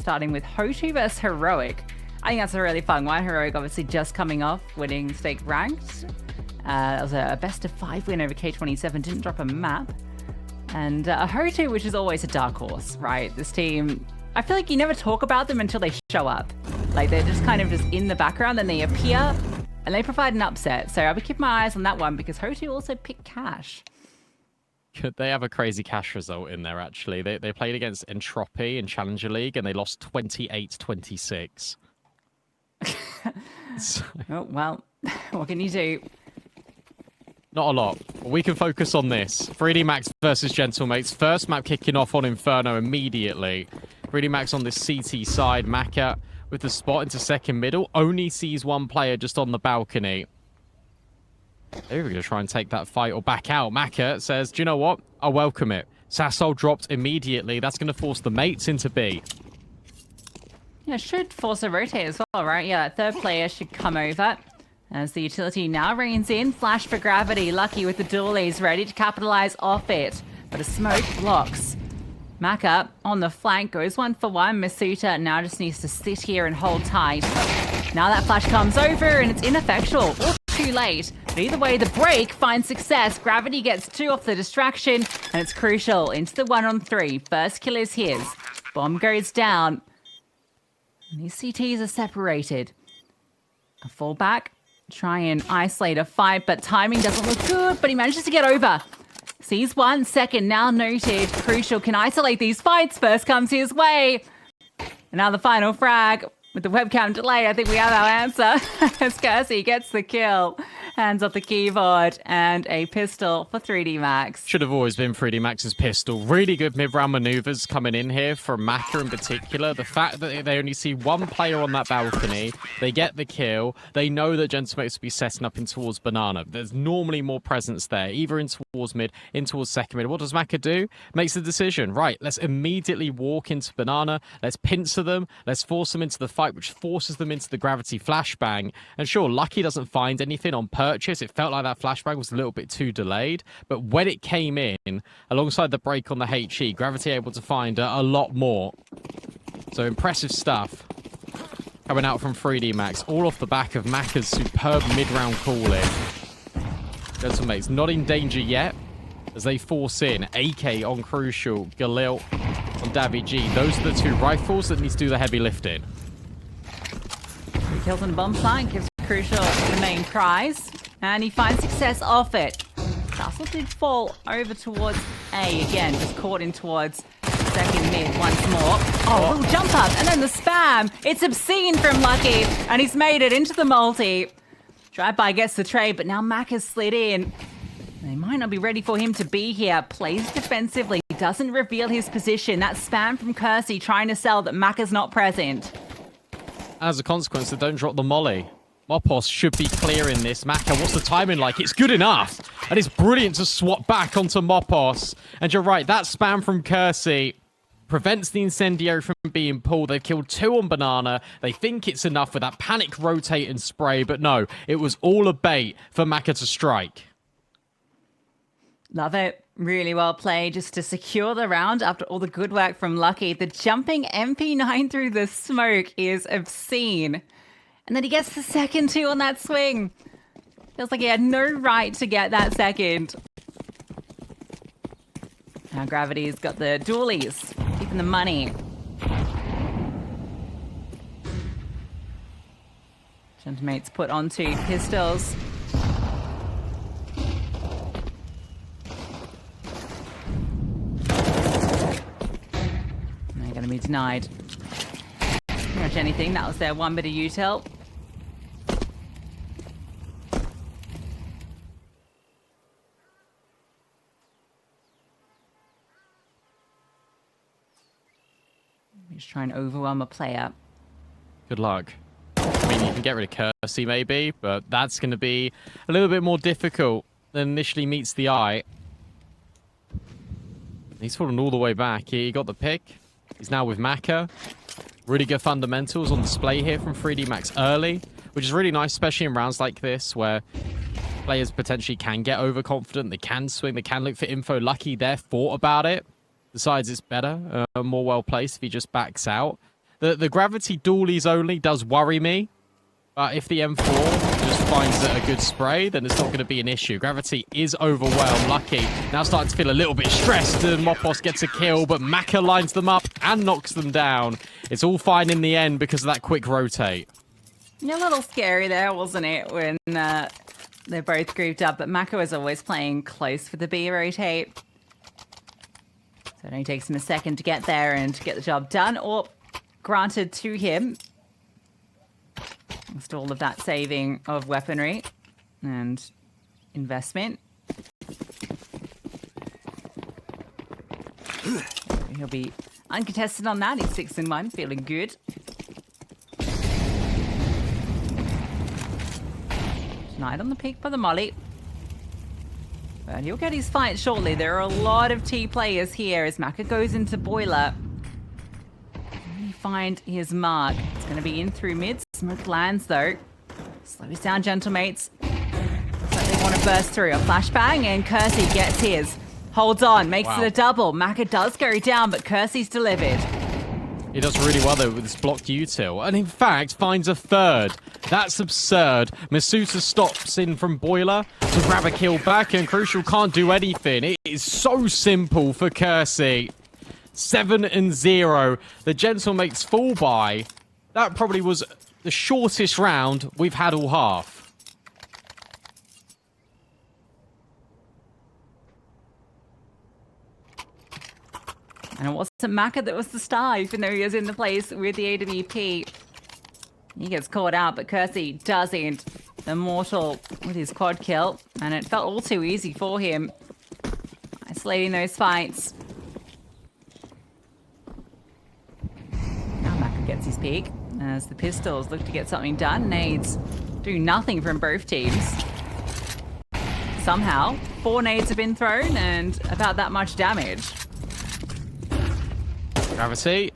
starting with HOTU versus Heroic. I think that's a really fun one. Heroic obviously just coming off winning Stake Ranked. That was a best of 5 win over K27, didn't drop a map. And HOTU, which is always a dark horse, right? This team, I feel like you never talk about them until they show up. Like they're just kind of just in the background, then they appear and they provide an upset. So I'll be keeping my eyes on that one because HOTU also picked Cash. They have a crazy Cash result in there, actually. They played against Entropy in Challenger League and they lost 28-26. So... Oh, well, what can you do? Not a lot. We can focus on this. 3D Max versus Gentlemates. First map kicking off on Inferno immediately. 3D Max on this CT side. Maka with the spot into second middle. Only sees one player just on the balcony. They're going to try and take that fight or back out. Maka says, do you know what? I welcome it. Sassol dropped immediately. That's going to force the mates into B. Yeah, should force a rotate as well, right? Yeah, that third player should come over. As the utility now reigns in. Flash for Gravity. Lucky with the dualies, ready to capitalize off it. But a smoke blocks. Maka on the flank goes 1 for 1. Masuta now just needs to sit here and hold tight. Now that flash comes over and it's ineffectual. Or too late. But either way, the break finds success. Gravity gets 2 off the distraction. And it's crucial. Into the 1-on-3. First kill is his. Bomb goes down. And these CTs are separated. A fallback. Try and isolate a fight, but timing doesn't look good, but he manages to get over. Sees 1 second, now noted. Crucial, can isolate these fights. First comes his way. And now the final frag. With the webcam delay, I think we have our answer. As Kursy gets the kill. Hands off the keyboard and a pistol for 3D Max. Should have always been 3D Max's pistol. Really good mid-round maneuvers coming in here from Maka in particular. The fact that they only see one player on that balcony, they get the kill. They know that Gentlemates will be setting up in towards Banana. There's normally more presence there, either in towards mid, in towards second mid. What does Maka do? Makes the decision. Right, let's immediately walk into Banana. Let's pincer them. Let's force them into the fight, which forces them into the gravity flashbang. And sure, Lucky doesn't find anything on purchase. It felt like that flashbang was a little bit too delayed. But when it came in, alongside the break on the HE, Gravity able to find a lot more. So impressive stuff coming out from 3D Max. All off the back of Maka's superb mid-round calling. Gentlemates not in danger yet as they force in AK on Crucial, Galil on Davy G. Those are the 2 rifles that need to do the heavy lifting. 3 kills on bomb flank gives Crucial the main prize. And he finds success off it. Castle did fall over towards A again, just caught in towards second mid once more. Oh, little jump up, and then the spam. It's obscene from Lucky, and he's made it into the multi. Drive-by gets the trade, but now Mac has slid in. They might not be ready for him to be here. Plays defensively, doesn't reveal his position. That spam from Kursy trying to sell that Mac is not present. As a consequence, they don't drop the molly. Mopos should be clear in this. Maka, what's the timing like? It's good enough. And it's brilliant to swap back onto Mopos. And you're right, that spam from Kursy prevents the incendiary from being pulled. They've killed 2 on Banana. They think it's enough with that panic rotate and spray. But no, it was all a bait for Maka to strike. Love it. Really well played just to secure the round after all the good work from Lucky. The jumping MP9 through the smoke is obscene. And then he gets the second 2 on that swing. Feels like he had no right to get that second. Now Gravity's got the dualies, keeping the money. Gentlemates put onto pistols. They're going to be denied pretty much anything. That was their one bit of util. Just try and overwhelm a player. Good luck. I mean, you can get rid of Kursy maybe, but that's going to be a little bit more difficult than initially meets the eye. He's fallen all the way back. He got the pick. He's now with Maka. Really good fundamentals on display here from 3D Max early, which is really nice, especially in rounds like this where players potentially can get overconfident. They can swing. They can look for info. Lucky there thought about it. Decides it's better, more well-placed if he just backs out. The gravity dualies only does worry me. But if the M4 just finds a good spray, then it's not going to be an issue. Gravity is overwhelmed. Lucky now starting to feel a little bit stressed, and Mopos gets a kill, but Maka lines them up and knocks them down. It's all fine in the end because of that quick rotate. Yeah, a little scary there, wasn't it, when they're both grouped up, but Maka was always playing close for the B rotate. So it only takes him a second to get there and to get the job done, or granted to him. Thanks to all of that saving of weaponry and investment. He'll be uncontested on that. He's 6-1, feeling good. Tonight on the peak by the molly. But he'll get his fight shortly. There are a lot of T players here as Maka goes into boiler. Find his mark. It's going to be in through mid. Smoke lands though. Slows down, gentlemates. Looks like they want to burst through. A flashbang and Kursy gets his. Holds on, makes it a double. Maka does go down, but Kursy's delivered. He does really well though with this blocked util, and in fact finds a third. That's absurd. Masuta stops in from boiler to grab a kill back, and Crucial can't do anything. It is so simple for Kursy. 7-0. The gentlemates fall by. That probably was the shortest round we've had all half. And it wasn't Maka that was the star, even though he was in the place with the AWP. He gets caught out, but Kursy doesn't. Immortal with his quad kill, and it felt all too easy for him. Isolating those fights. Gets his peak as the pistols look to get something done. Nades do nothing from both teams. Somehow, 4 nades have been thrown and about that much damage. Gravity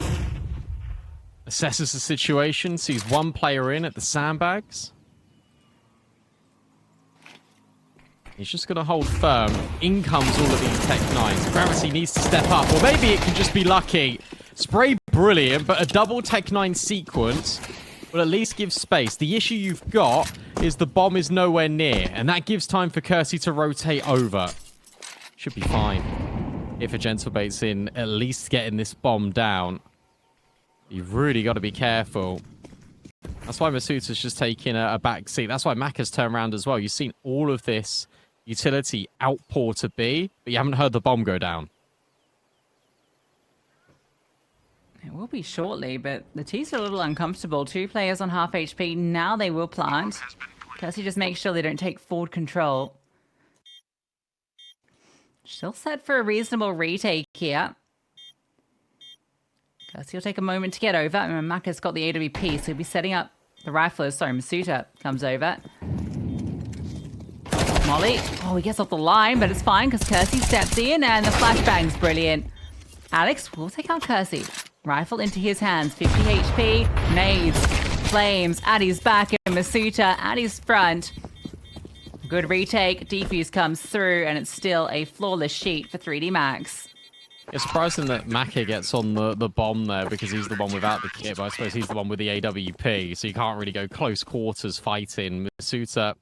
assesses the situation, sees one player in at the sandbags. He's just going to hold firm. In comes all of these Tech 9s. Gravity needs to step up, or maybe it can just be lucky. Spray brilliant, but a double Tech 9 sequence will at least give space. The issue you've got is the bomb is nowhere near, and that gives time for Kursy to rotate over. Should be fine. If a gentlemate's in, at least getting this bomb down. You've really got to be careful. That's why Masuta's just taking a back seat. That's why Maka's turned around as well. You've seen all of this utility outpour to B, but you haven't heard the bomb go down. It will be shortly, but the T's are a little uncomfortable. 2 players on half HP. Now they will plant. Kursy just makes sure they don't take forward control. Still set for a reasonable retake here. Kursy will take a moment to get over. And Maka's got the AWP, so he'll be setting up the riflers. Sorry, Masuta comes over. Molly. Oh, he gets off the line, but it's fine because Kursy steps in and the flashbang's brilliant. Alex will take out Kursy. Rifle into his hands, 50 HP, nades, flames at his back, and Masuta at his front. Good retake, defuse comes through, and it's still a flawless sheet for 3D Max. It's surprising that Maka gets on the bomb there because he's the one without the kit, but I suppose he's the one with the AWP, so you can't really go close quarters fighting. Masuta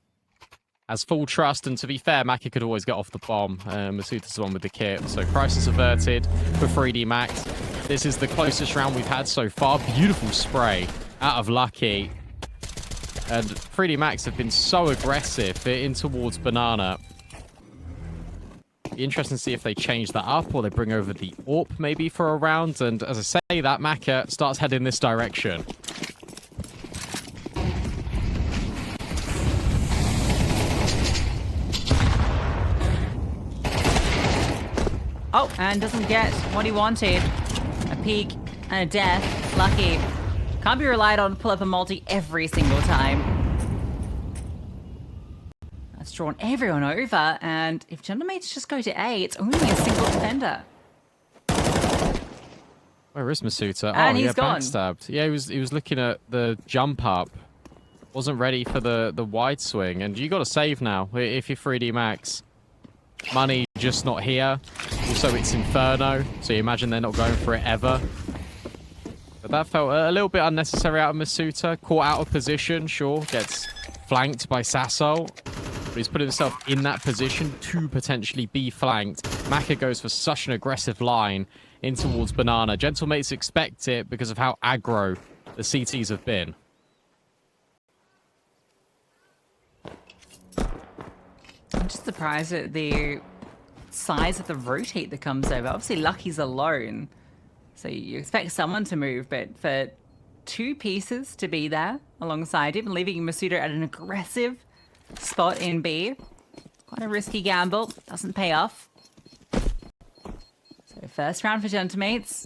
has full trust, and to be fair, Maka could always get off the bomb. Masuta's the one with the kit, so crisis averted for 3D Max. This is the closest round we've had so far. Beautiful spray out of Lucky. And 3D Max have been so aggressive in towards Banana. Be interesting to see if they change that up or they bring over the AWP maybe for a round. And as I say, that Maka starts heading this direction. Oh, and doesn't get what he wanted. A peek and a death. Lucky. Can't be relied on to pull up a multi every single time. That's drawn everyone over, and if gentlemates just go to A, it's only a single defender. Where is Masuta? And oh, he's gone. Backstabbed. Yeah, he was looking at the jump up. Wasn't ready for the wide swing, and you got to save now if you're 3D Max. Money just not here. Also, it's Inferno, so you imagine they're not going for it ever. But that felt a little bit unnecessary out of Masuta. Caught out of position, sure. Gets flanked by Sassol. But he's put himself in that position to potentially be flanked. Maka goes for such an aggressive line in towards Banana. Gentlemates expect it because of how aggro the CTs have been. I'm just surprised at the size of the rotate that comes over. Obviously, Lucky's alone, so you expect someone to move, but for two pieces to be there alongside him, leaving Masuda at an aggressive spot in B. Quite a risky gamble. Doesn't pay off. So first round for Gentlemates.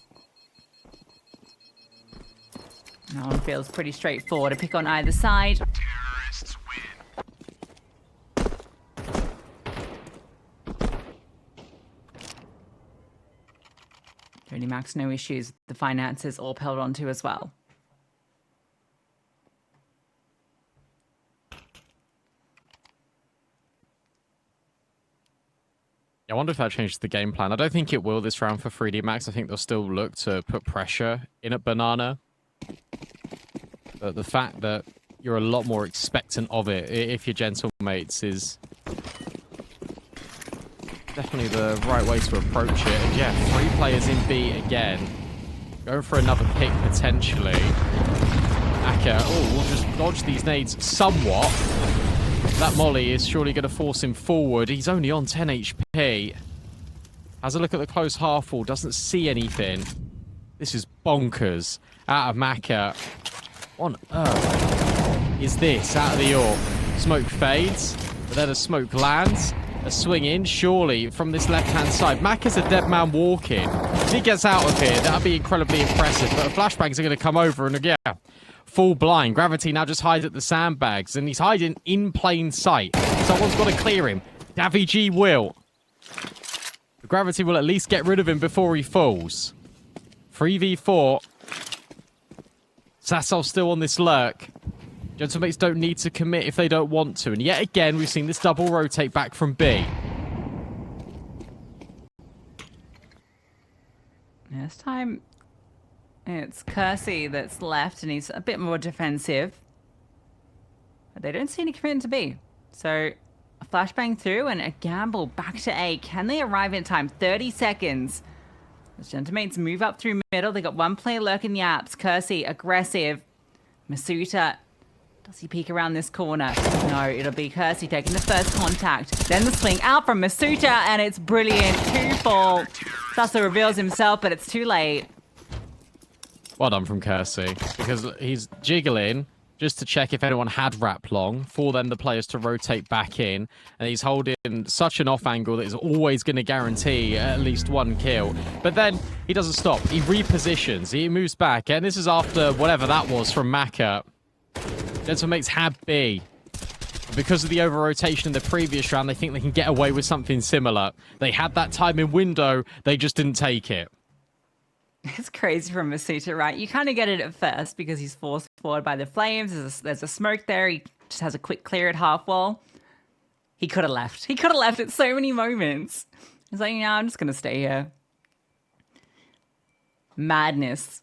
That one feels pretty straightforward. A pick on either side. Tony Max, no issues. The finances all held onto as well. I wonder if that changes the game plan. I don't think it will this round for 3D Max. I think they'll still look to put pressure in at Banana. But the fact that you're a lot more expectant of it if you're Gentlemates is definitely the right way to approach it. And yeah, 3 players in B again. Going for another pick potentially. Aka, we'll just dodge these nades somewhat. That molly is surely going to force him forward. He's only on 10 HP. Has a look at the close half wall. Doesn't see anything. This is bonkers. Out of Maka. What on earth is this? Out of the AWP. Smoke fades. But then a smoke lands. A swing in, surely, from this left-hand side. Maka's a dead man walking. If he gets out of here, that'd be incredibly impressive. But flashbangs are going to come over and, yeah, full blind. Gravity now just hides at the sandbags, and he's hiding in plain sight. Someone's got to clear him. Davy G will. The Gravity will at least get rid of him before he falls. 3v4. Sassol still on this lurk. Gentlemates don't need to commit if they don't want to. And yet again, we've seen this double rotate back from B. This time, it's Kursy that's left, and he's a bit more defensive. But they don't seem to commit to B. So, a flashbang through and a gamble back to A. Can they arrive in time? 30 seconds. As Gentlemates move up through middle, they got one player lurking the apps. Kursy, aggressive. Masuta. Does he peek around this corner? No, it'll be Kursy taking the first contact. Then the swing out from Masuta, and it's brilliant. 2 fall. Sasa reveals himself, but it's too late. Well done from Kursy, because he's jiggling just to check if anyone had wrap long, for then the players to rotate back in. And he's holding such an off angle that is always going to guarantee at least 1 kill. But then he doesn't stop. He repositions. He moves back. And this is after whatever that was from Maka. Gentlemates had B. Because of the over-rotation in the previous round, they think they can get away with something similar. They had that timing window. They just didn't take it. It's crazy from Masuta, right? You kind of get it at first because he's forced forward by the flames. There's a smoke there. He just has a quick clear at half wall. He could have left. He could have left at so many moments. He's like, yeah, I'm just going to stay here. Madness.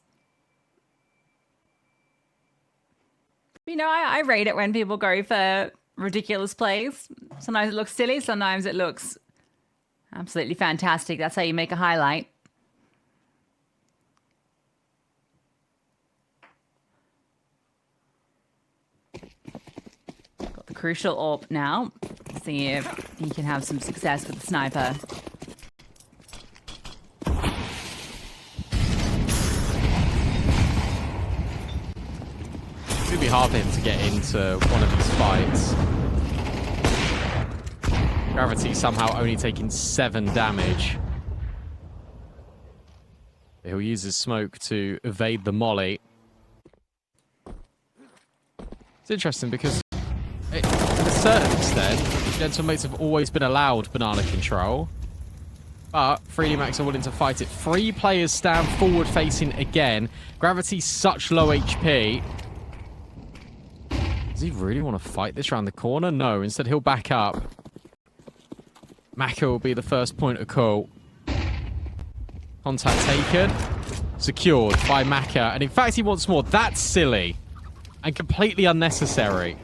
You know, I rate it when people go for ridiculous plays. Sometimes it looks silly. Sometimes it looks absolutely fantastic. That's how you make a highlight. Got the crucial AWP now. See if he can have some success with the sniper. It's going to be hard for him to get into one of these fights. Gravity somehow only taking 7 damage. He'll use his smoke to evade the molly. It's interesting because, to a certain extent, Gentlemates have always been allowed banana control. But 3D Max are willing to fight it. 3 players stand forward facing again. Gravity's such low HP. Does he really want to fight this around the corner? No, instead he'll back up. Maka will be the first point of call. Contact taken. secured by Maka. And in fact, he wants more. That's silly and completely unnecessary.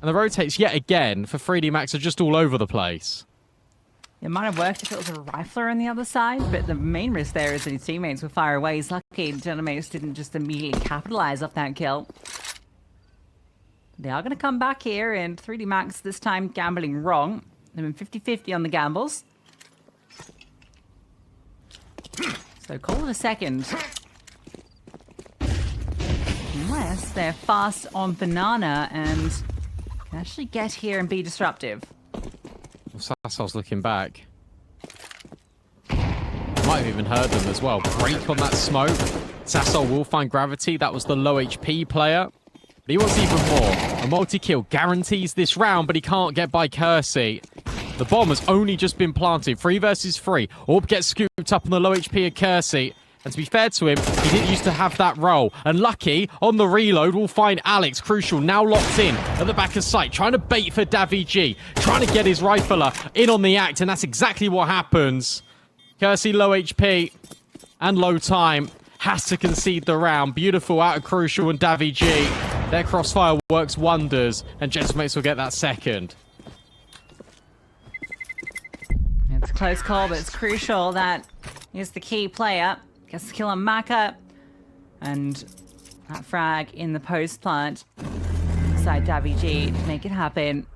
And the rotates yet again for 3D Max are just all over the place. It might have worked if it was a rifler on the other side, but the main risk there is that his teammates will fire away. He's lucky Genesis didn't just immediately capitalize off that kill. They are going to come back here, and 3D Max this time gambling wrong. They've been 50-50 on the gambles. So call it a second. Unless they're fast on Banana and can actually get here and be disruptive. Sassol's looking back. Might have even heard them as well. Break on that smoke. Sassol will find Gravity. That was the low HP player. But he wants even more. A multi-kill guarantees this round, but he can't get by Kursy. The bomb has only just been planted. 3 versus 3. Orb gets scooped up on the low HP of Kursy. And to be fair to him, he didn't used to have that role. And Lucky, on the reload, will find Alex. Crucial, now locked in at the back of sight. Trying to bait for Davy G. Trying to get his rifler in on the act. And that's exactly what happens. Kursy, low HP and low time. Has to concede the round. Beautiful out of Crucial and Davy G. Their crossfire works wonders. And Gentleman's will get that second. It's a close call, but it's Crucial that is the key player. Gets the kill on Maka. And that frag in the post plant. Inside Davy G to make it happen.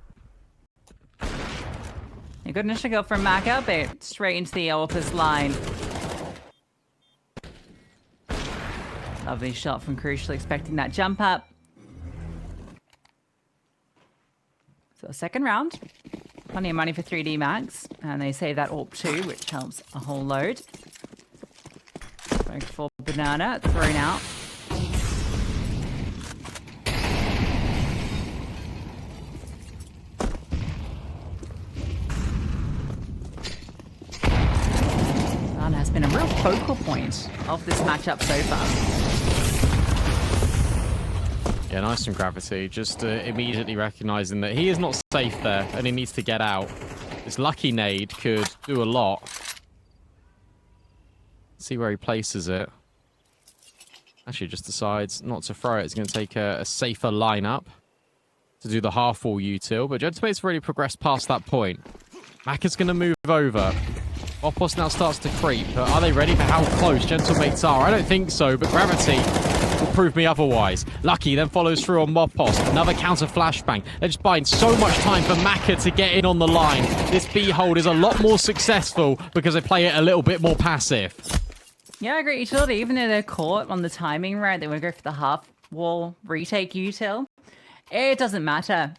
A good initial kill from Maka, but straight into the Orpus line. Lovely shot from Crucial, expecting that jump up. So second round. Plenty of money for 3D Max. And they save that AWP too, which helps a whole load. Going for Banana, thrown out. Banana has been a real focal point of this matchup so far. Yeah, nice from Gravity. Just immediately recognizing that he is not safe there and he needs to get out. This lucky nade could do a lot. See where he places it. Actually, just decides not to throw it. He's going to take a safer lineup to do the half-wall util. But Gentleman's already progressed past that point. Maka's going to move over. Opos now starts to creep. But are they ready for how close Gentlemates are? I don't think so, but Gravity will prove me otherwise. Lucky then follows through on Mopos. Another counter flashbang. They're just buying so much time for Maka to get in on the line. This B-hold is a lot more successful because they play it a little bit more passive. Yeah, great utility. Even though they're caught on the timing right, they want to go for the half-wall retake util. It doesn't matter.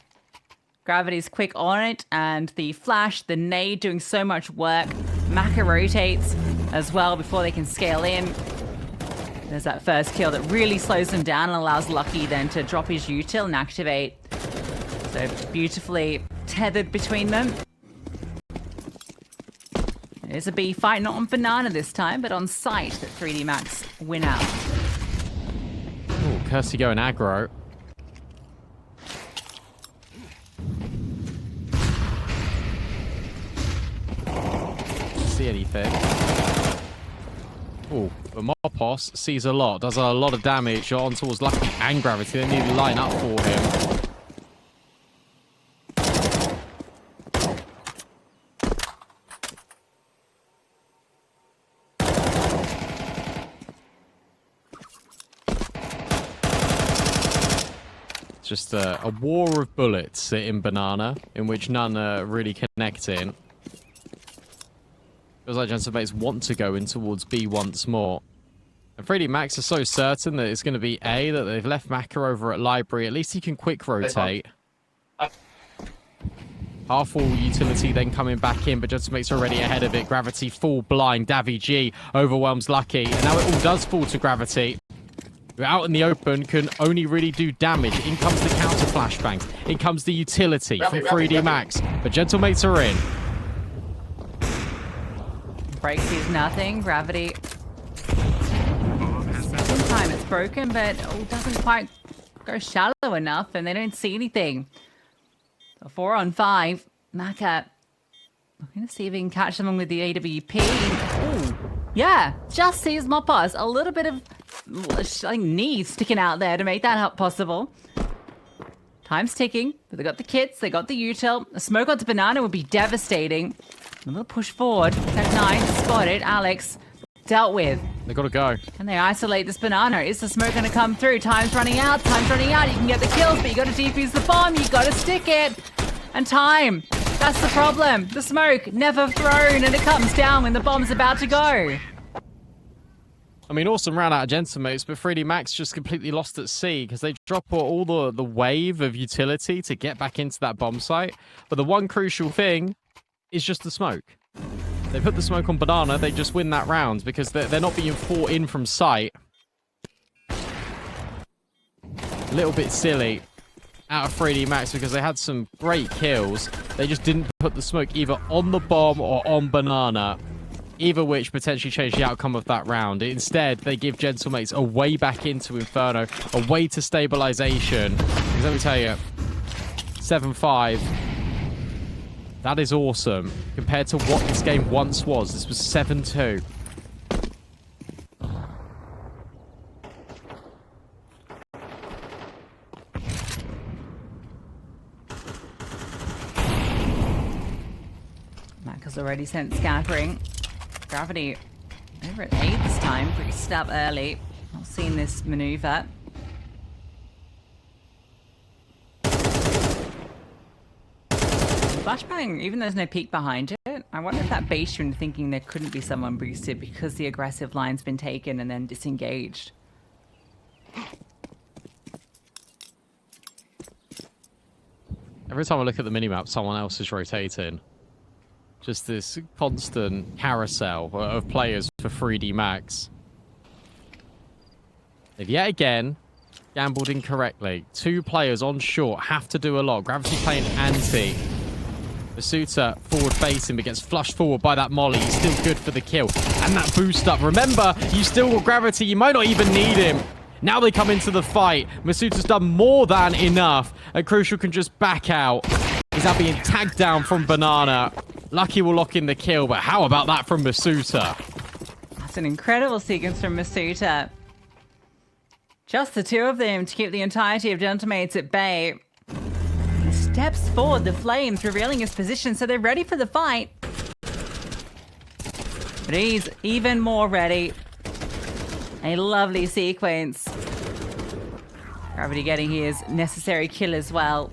Gravity's quick on it, and the flash, the nade doing so much work. Maka rotates as well before they can scale in. There's that first kill that really slows them down and allows Lucky then to drop his util and activate. So beautifully tethered between them. It is a B fight, not on Banana this time, but on site that 3D Max win out. Ooh, Kursy going aggro. See anything? Ooh, but Mopos sees a lot, does a lot of damage on towards Lucky and Gravity. They need to line up for him. Just a war of bullets in Banana, in which none are really connecting. Feels like Gentlebates want to go in towards B once more. And 3D Max are so certain that it's going to be A, that they've left Maka over at Library. At least he can quick rotate. Half-wall utility then coming back in, but Gentlebates already ahead of it. Gravity full blind. Davy G overwhelms Lucky. And now it all does fall to Gravity. Out in the open can only really do damage. In comes the counter flashbangs. In comes the utility from 3D Max. But Gentlemates are in. Break sees nothing. Gravity. Second time it's broken, but it doesn't quite go shallow enough, and they don't see anything. So 4 on 5. Maka looking to see if he can catch someone with the AWP. Ooh. Yeah, just sees Moppas. A little bit of like knee sticking out there to make that possible. Time's ticking, but they got the kits, they got the util. A smoke onto Banana would be devastating. A little push forward. Tech9 spotted. Alex dealt with. They gotta go. And they isolate this Banana. Is the smoke gonna come through? Time's running out. Time's running out. You can get the kills, but you gotta defuse the bomb. You gotta stick it. And time. That's the problem. The smoke never thrown, and it comes down when the bomb's about to go. I mean, awesome round out of Gentlemotes, but 3D Max just completely lost at sea because they drop all the wave of utility to get back into that bomb site. But the one crucial thing is just the smoke. They put the smoke on Banana, they just win that round because they're not being fought in from sight. A little bit silly out of 3D Max because they had some great kills. They just didn't put the smoke either on the bomb or on Banana. Either which potentially changed the outcome of that round. Instead, they give Gentlemates a way back into Inferno, a way to stabilization. Because let me tell you, 7-5, that is awesome. Compared to what this game once was. This was 7-2. Mac has already sent scattering. Gravity over at 8 this time, pretty stub early. Not seeing this maneuver. Flashbang, even though there's no peek behind it, I wonder if that based you into thinking there couldn't be someone boosted because the aggressive line's been taken and then disengaged. Every time I look at the minimap, someone else is rotating. Just this constant carousel of players for 3D Max. They've yet again gambled incorrectly. 2 players on short have to do a lot. Gravity playing anti. Masuta forward facing but gets flushed forward by that molly. He's still good for the kill. And that boost up. Remember, you still got Gravity. You might not even need him. Now they come into the fight. Masuta's done more than enough. And Crucial can just back out. He's now being tagged down from Banana. Lucky will lock in the kill, but how about that from Masuta? That's an incredible sequence from Masuta. Just the 2 of them to keep the entirety of Gentlemates at bay. He steps forward, the Flames revealing his position, so they're ready for the fight. But he's even more ready. A lovely sequence. Gravity getting his necessary kill as well.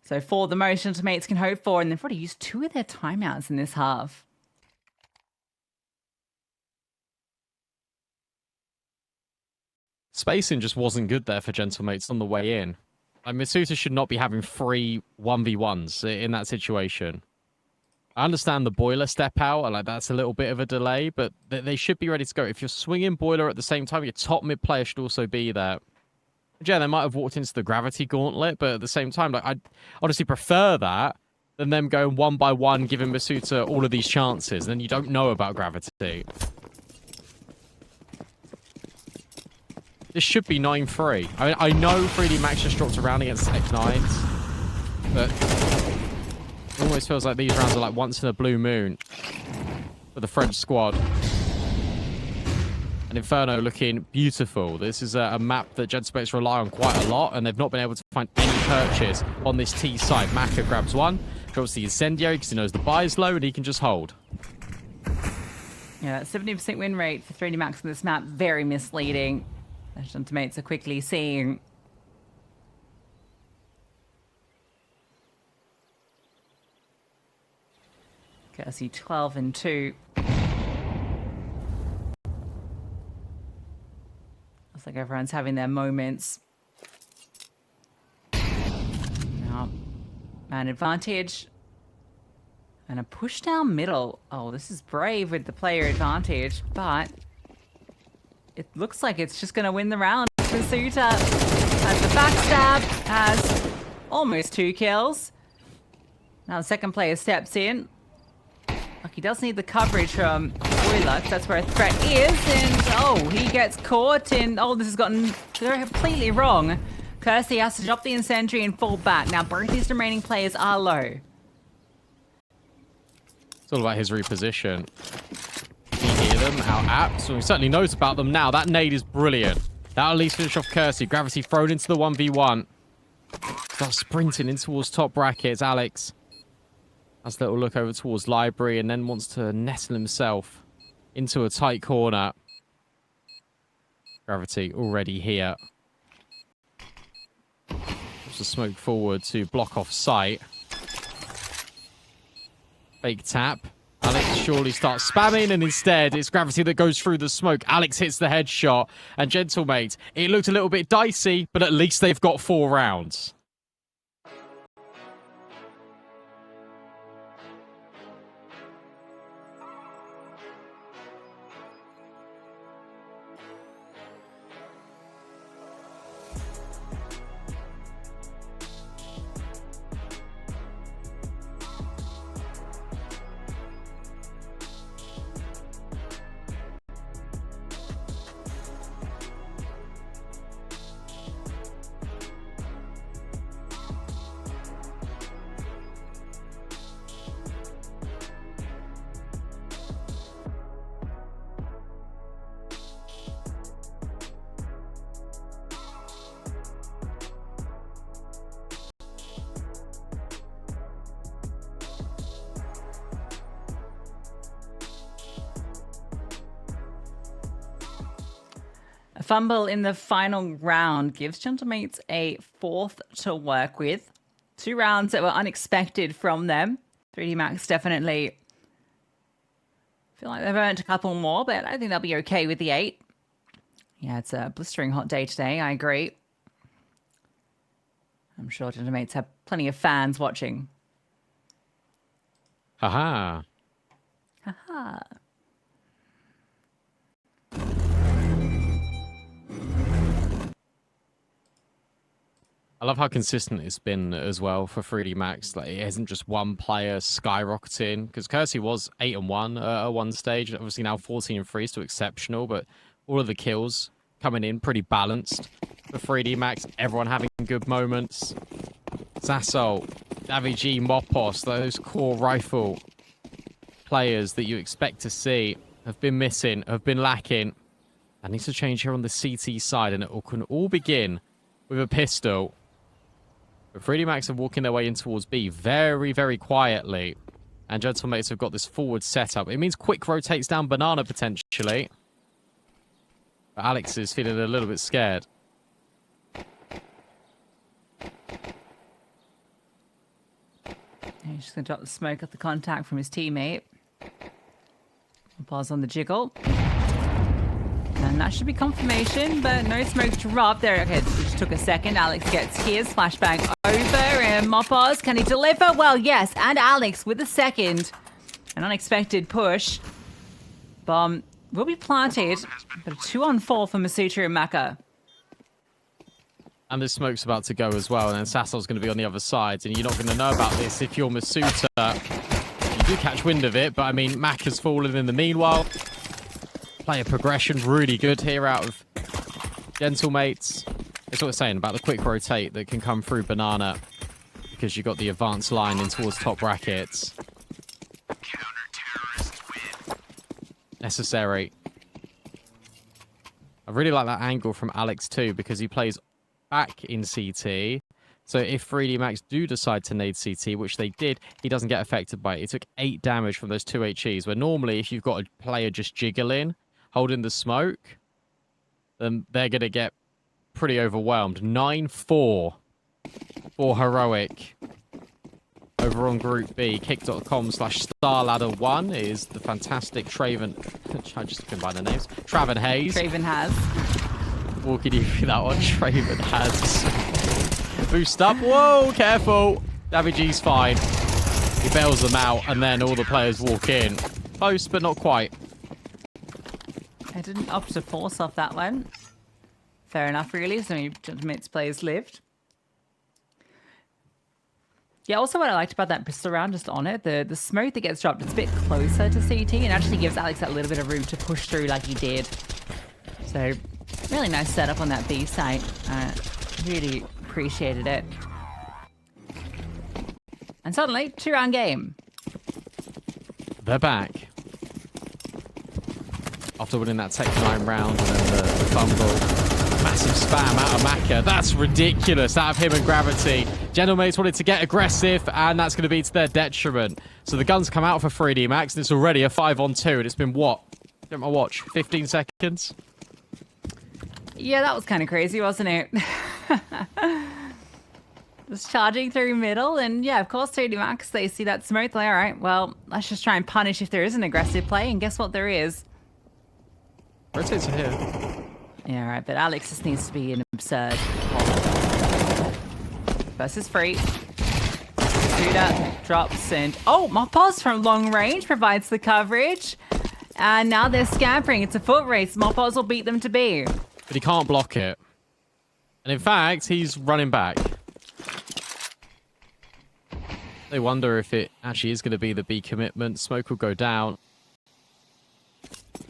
So 4 the most Gentlemates can hope for, and they've already used 2 of their timeouts in this half. Spacing just wasn't good there for Gentlemates on the way in. Like, Masuta should not be having 3 1v1s in that situation. I understand the boiler step out, and like that's a little bit of a delay, but they should be ready to go. If you're swinging boiler at the same time, your top mid player should also be there. Yeah, they might have walked into the Gravity Gauntlet, but at the same time, like, I'd honestly prefer that than them going 1 by 1, giving Masuta all of these chances, and then you don't know about Gravity. This should be 9-3. I know 3D Max just dropped around against Tech9s, but it almost feels like these rounds are like once in a blue moon for the French squad. And Inferno looking beautiful. This is a map that Gentlemates rely on quite a lot, and they've not been able to find any purchase on this T side. Maka grabs one, drops the Incendiary because he knows the buy is low and he can just hold. Yeah, that 70% win rate for 3D Max on this map, very misleading. As Gentlemates are quickly seeing. Kursy 12-2. Looks like everyone's having their moments. Now, man advantage. And a push down middle. Oh, this is brave with the player advantage, but it looks like it's just going to win the round. Masuta has the backstab, has almost 2 kills. Now the second player steps in. Like, he does need the coverage from Boiler, that's where a threat is, and oh, he gets caught in, oh, this has gotten completely wrong. Kursy has to drop the Incendiary and fall back. Now both these remaining players are low. It's all about his reposition. Can he hear them? Our apps? So he certainly knows about them now. That nade is brilliant. That'll at least finish off Kursy. Gravity thrown into the 1v1. Starts sprinting in towards top brackets. Alex has a little look over towards library and then wants to nestle himself into a tight corner. Gravity already here. Puts the smoke forward to block off sight. Fake tap. Alex surely starts spamming, and instead it's Gravity that goes through the smoke. Alex hits the headshot, and Gentlemate, it looked a little bit dicey, but at least they've got 4 rounds. A fumble in the final round gives Gentlemates a 4th to work with. 2 rounds that were unexpected from them. 3D Max definitely feel like they've earned a couple more, but I think they'll be okay with the 8. Yeah, it's a blistering hot day today, I agree. I'm sure Gentlemates have plenty of fans watching. Haha. Haha. I love how consistent it's been as well for 3D Max. Like, it isn't just one player skyrocketing, because Kursy was 8-1 at one stage. Obviously now 14-3 is still exceptional, but all of the kills coming in pretty balanced for 3D Max. Everyone having good moments. Sasso, Davig, Mopos, those core rifle players that you expect to see have been missing, have been lacking. That needs to change here on the CT side, and it can all begin with a pistol. But 3D Max are walking their way in towards B very, very quietly. And Gentlemates have got this forward setup. It means quick rotates down Banana potentially. But Alex is feeling a little bit scared. He's just going to drop the smoke at the contact from his teammate. Pause on the jiggle. And that should be confirmation, but no smoke drop there. Okay, it just took a second. Alex gets his flashbang over, and Mopos, can he deliver? Well, yes, and Alex with a second. An unexpected push. Bomb will be planted, but a 2-on-4 for Masuta and Maka. And the smoke's about to go as well, and then Sassol's going to be on the other side, and you're not going to know about this if you're Masuta. You do catch wind of it, but I mean, Mac has fallen in the meanwhile. Player progression really good here out of Gentlemates. It's what we're saying about the quick rotate that can come through Banana, because you got the advanced line in towards top brackets. Necessary. I really like that angle from Alex too, because he plays back in CT. So if 3D Max do decide to nade CT, which they did, he doesn't get affected by it. It took 8 damage from those 2 HEs, where normally if you've got a player just jiggling, holding the smoke, then they're going to get pretty overwhelmed. 9-4 for Heroic. Over on Group B, kick.com/StarLadder1 is the fantastic Traven. I just couldn't find the names. Traven Hayes. Traven has. Walking you through that one. Traven has. Boost up. Whoa, careful. Davig's fine. He bails them out, and then all the players walk in. Close, but not quite. I didn't opt to force off that one. Fair enough, really. So many Gentlemates players lived. Yeah, also what I liked about that pistol round, just on it, the smoke that gets dropped, it's a bit closer to CT and actually gives Alex that little bit of room to push through like he did. So, really nice setup on that B site. Really appreciated it. And suddenly, 2-round game. They're back. After winning that Tech 9 round and then the fumble. Massive spam out of Maka. That's ridiculous out of him and Gravity. Gentlemates wanted to get aggressive, and that's going to be to their detriment. So the guns come out for 3D Max, and it's already a 5-on-2, and it's been what? Get my watch. 15 seconds? Yeah, that was kind of crazy, wasn't it? Just charging through middle, and yeah, of course, 3D Max, they see that smoke. Like, all right, well, let's just try and punish if there is an aggressive play, and guess what there is? Rotates are here. Yeah, all right, but Alex just needs to be an absurd. Versus free. Shooter drops, and oh, Mopos from long range provides the coverage. And now they're scampering. It's a foot race. Mopos will beat them to B. But he can't block it. And in fact, he's running back. They wonder if it actually is going to be the B commitment. Smoke will go down.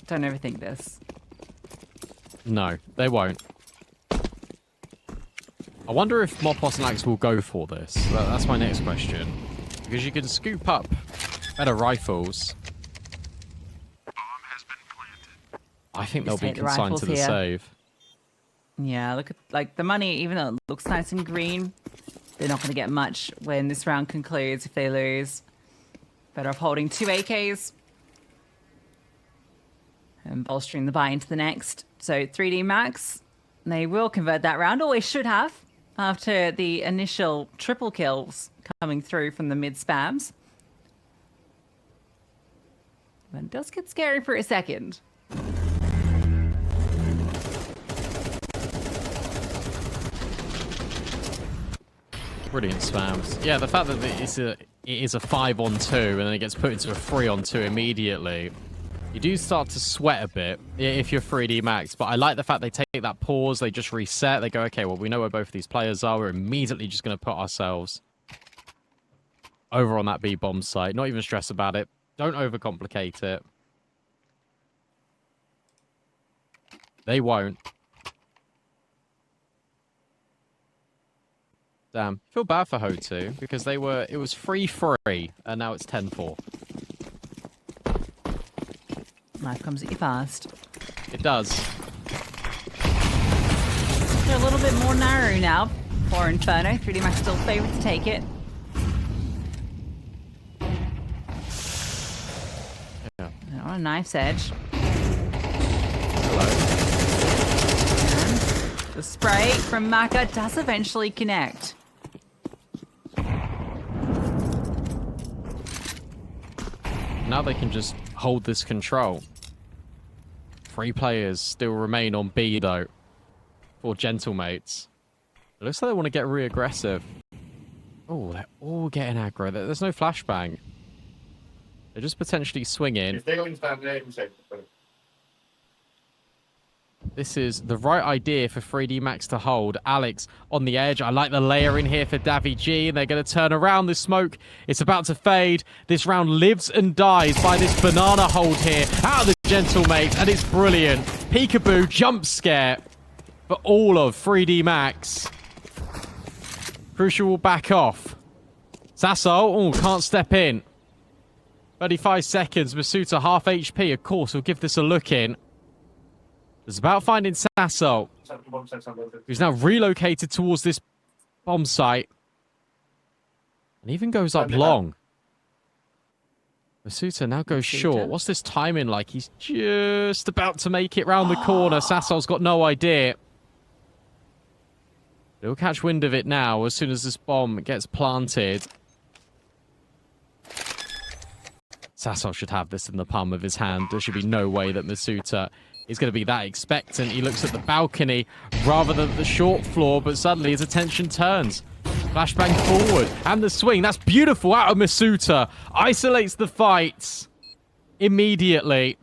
Don't overthink this. No, they won't. I wonder if Mopos and Alex will go for this. That's my next question. Because you can scoop up better rifles. I think they'll be consigned to the save. Yeah, look at like the money, even though it looks nice and green, they're not going to get much when this round concludes if they lose. Better off holding 2 AKs and bolstering the buy into the next. So 3D Max, they will convert that round, always should have, after the initial triple kills coming through from the mid spams. But it does get scary for a second. Brilliant spams. Yeah, the fact that it is a 5-on-2 and then it gets put into a 3-on-2 immediately, you do start to sweat a bit if you're 3D Max. But I like the fact they take that pause, they just reset, they go, okay, well, we know where both of these players are. We're immediately just going to put ourselves over on that B bomb site. Not even stress about it. Don't overcomplicate it. They won't. Damn. Feel bad for HOTU because it was 3-3 and now it's 10-4. Life comes at you fast. It does. They're a little bit more narrow now for Inferno. 3D Max still favored to take it. Yeah. On a knife's edge. Hello. And the spray from Maka does eventually connect. Now they can just hold this control. 3 players still remain on B, though, for Gentlemates. It looks like they want to get really aggressive. Oh, they're all getting aggro. There's no flashbang. They're just potentially swinging. If they go into that, they say. This is the right idea for 3D Max to hold. Alex on the edge. I like the layer in here for Davy G. And they're going to turn around this smoke. It's about to fade. This round lives and dies by this banana hold here. Out of the Gentlemates. And it's brilliant. Peekaboo jump scare for all of 3D Max. Crucial will back off. Sasso, oh, can't step in. 35 seconds. Masuta half HP. Of course, we'll give this a look in. It's about finding Sasso, who's now relocated towards this bomb site. And even goes up long. Masuta now goes short. What's this timing like? He's just about to make it round the corner. Sasso's got no idea. He'll catch wind of it now as soon as this bomb gets planted. Sasso should have this in the palm of his hand. There should be no way that Masuta is going to be that expectant. He looks at the balcony rather than the short floor, but suddenly his attention turns. Flashbang forward, and the swing. That's beautiful out of Masuta. Isolates the fights immediately.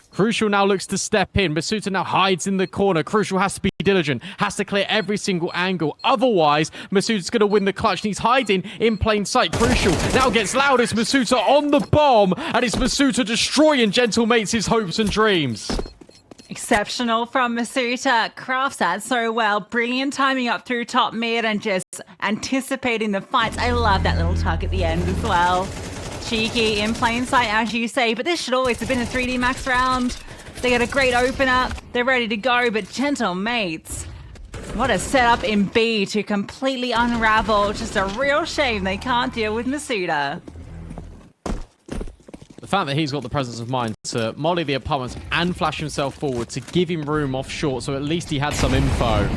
Crucial now looks to step in. Masuta now hides in the corner. Crucial has to be diligent, has to clear every single angle. Otherwise, Masuta's going to win the clutch, and he's hiding in plain sight. Crucial now gets loud as Masuta on the bomb, and it's Masuta destroying Gentlemates' hopes and dreams. Exceptional from Masuta. Crafts that so well. Brilliant timing up through top mid and just anticipating the fights. I love that little tuck at the end as well. Cheeky in plain sight, as you say, but this should always have been a 3D Max round. They get a great opener. They're ready to go, but gentle mates. What a setup in B to completely unravel. Just a real shame they can't deal with Masuda. The fact that he's got the presence of mind to molly the opponent and flash himself forward to give him room off short, so at least he had some info.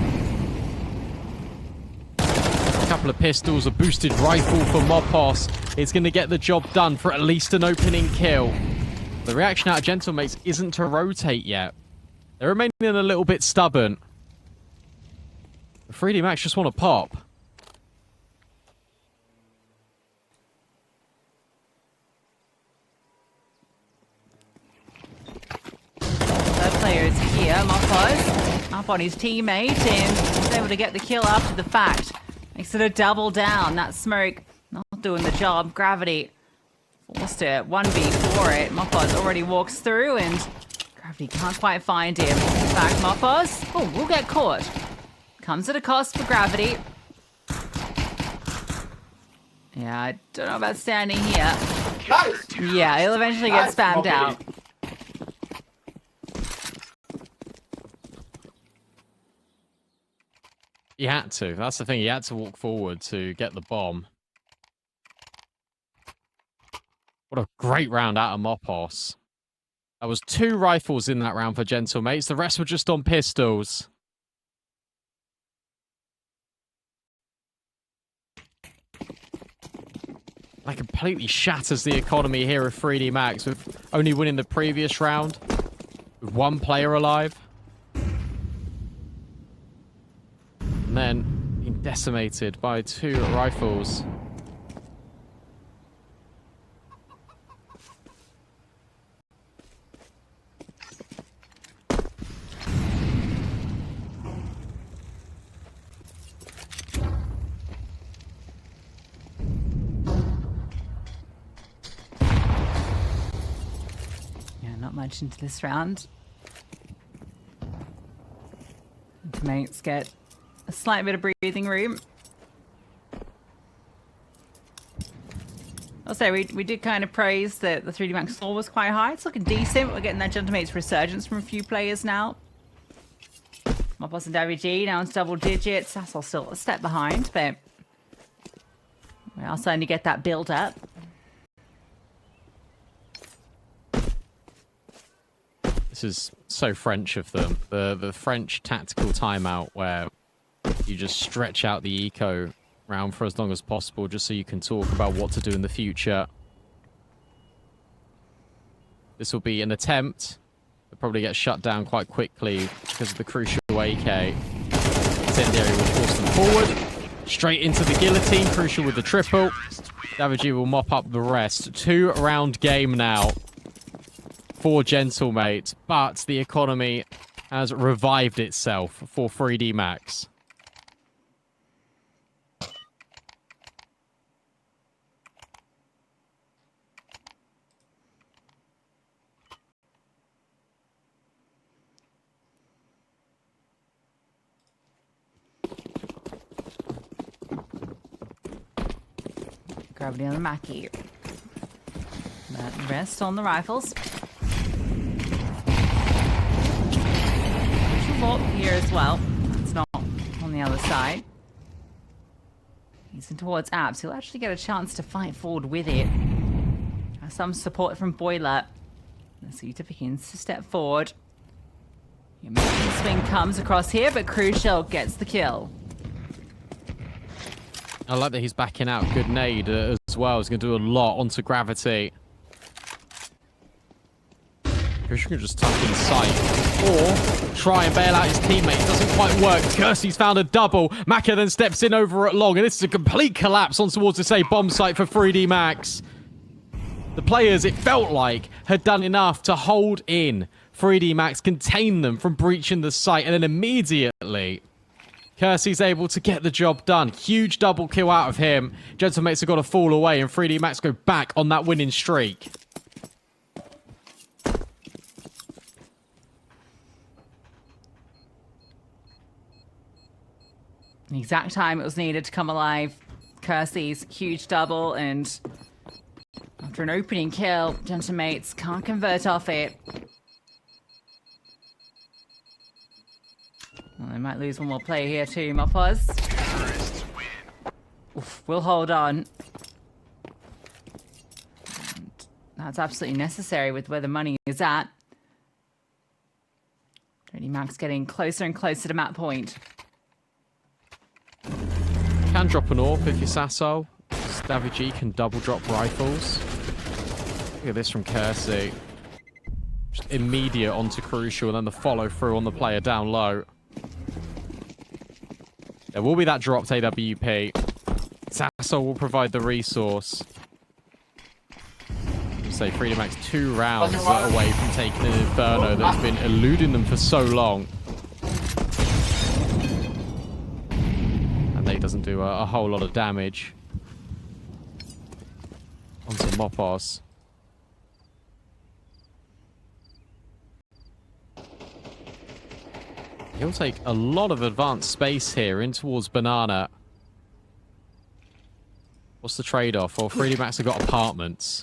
A couple of pistols, a boosted rifle for Mopos. It's going to get the job done for at least an opening kill. The reaction out of Gentlemates isn't to rotate yet. They're remaining a little bit stubborn. The 3D Max just want to pop. Third player is here, Mopos, up on his teammate, and he's able to get the kill after the fact. Makes it a double down. That smoke not doing the job. Gravity forced it 1v for it. Mopos already walks through, and Gravity can't quite find him. In fact, Mopos, oh, will get caught. Comes at a cost for Gravity. Yeah, I don't know about standing here. Nice. Yeah, he'll eventually get spammed out. He had to. That's the thing. He had to walk forward to get the bomb. What a great round out of Mopos. That was 2 rifles in that round for Gentlemates. The rest were just on pistols. That completely shatters the economy here of 3D Max, with only winning the previous round with 1 player alive. And then being decimated by 2 rifles. Yeah, not much into this round. Mates get a slight bit of breathing room. I'll say we did kind of praise that the 3D Max score was quite high. It's looking decent. We're getting that Gentlemates resurgence from a few players now. Mopos and WG now in double digits. That's all still a step behind, but we are starting to get that build up. This is so French of them. The French tactical timeout where you just stretch out the eco round for as long as possible just so you can talk about what to do in the future. This will be an attempt. They'll probably get shut down quite quickly because of the crucial AK. Incendiary will force them forward. Straight into the guillotine. Crucial with the triple. Davigi will mop up the rest. 2-round game now for Gentlemates, but the economy has revived itself for 3D Max. Gravity on the Mackie. That rest on the rifles. Vault here as well. It's not on the other side. He's in towards Abs. He'll actually get a chance to fight forward with it. Has some support from Boiler. So you begins to step forward. Your swing comes across here, but Crucial gets the kill. I like that he's backing out. Good nade as well. He's going to do a lot onto Gravity. Crucial can just tuck in sight. Or try and bail out his teammate. It doesn't quite work. Kursy's found a double. Maka then steps in over at long. And this is a complete collapse on towards the safe bomb site for 3D Max. The players, it felt like, had done enough to hold in 3D Max, contain them from breaching the site. And then immediately, Kursy's able to get the job done. Huge double kill out of him. Gentlemates have got to fall away. And 3D Max go back on that winning streak. The exact time it was needed to come alive. Kursy's huge double, and after After an opening kill, Gentamates can't convert off it. Well, they might lose one more player here too, Moppos. Oof, we'll hold on. And that's absolutely necessary with where the money is at. 30 Max getting closer and closer to map point. Can drop an AWP if you're Sasso. Stavig can double drop rifles. Look at this from Kursy. Just immediate onto Crucial and then the follow through on the player down low. There will be that dropped AWP. Sasso will provide the resource. Say Freedom Max 2 rounds away from taking an Inferno that's been eluding them for so long. And they doesn't do a whole lot of damage. Onto Moppos. He'll take a lot of advanced space here in towards Banana. What's the trade-off? Well, Freedom Max have got apartments.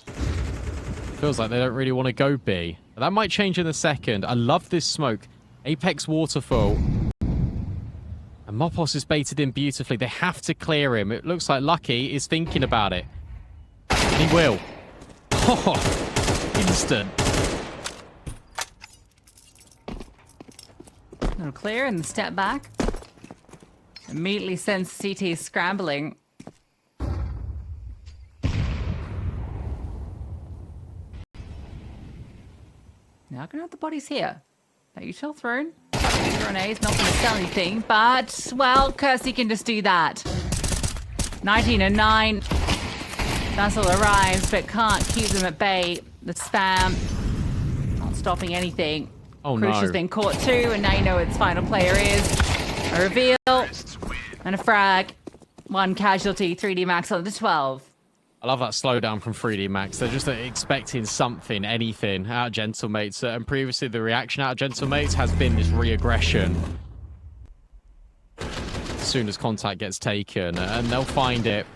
Feels like they don't really want to go B. But that might change in a second. I love this smoke. Apex Waterfall. And Moppos is baited in beautifully. They have to clear him. It looks like Lucky is thinking about it. And he will. Oh, instant. No clear and the step back. Immediately sends CT scrambling. Now gonna have the bodies here. That util thrown. Thrown A is not gonna sell anything, but well, Kursy can just do that. 19 and 9. Dazzle arrives, but can't keep them at bay. The spam not stopping anything. Oh Crucial's no. been caught too, and now you know what its final player is. A reveal and a frag. One casualty, 3D Max on the 12. I love that slowdown from 3D Max. They're just expecting something, anything out of Gentlemates. And previously the reaction out of Gentlemates has been this re-aggression. As soon as contact gets taken, and they'll find it.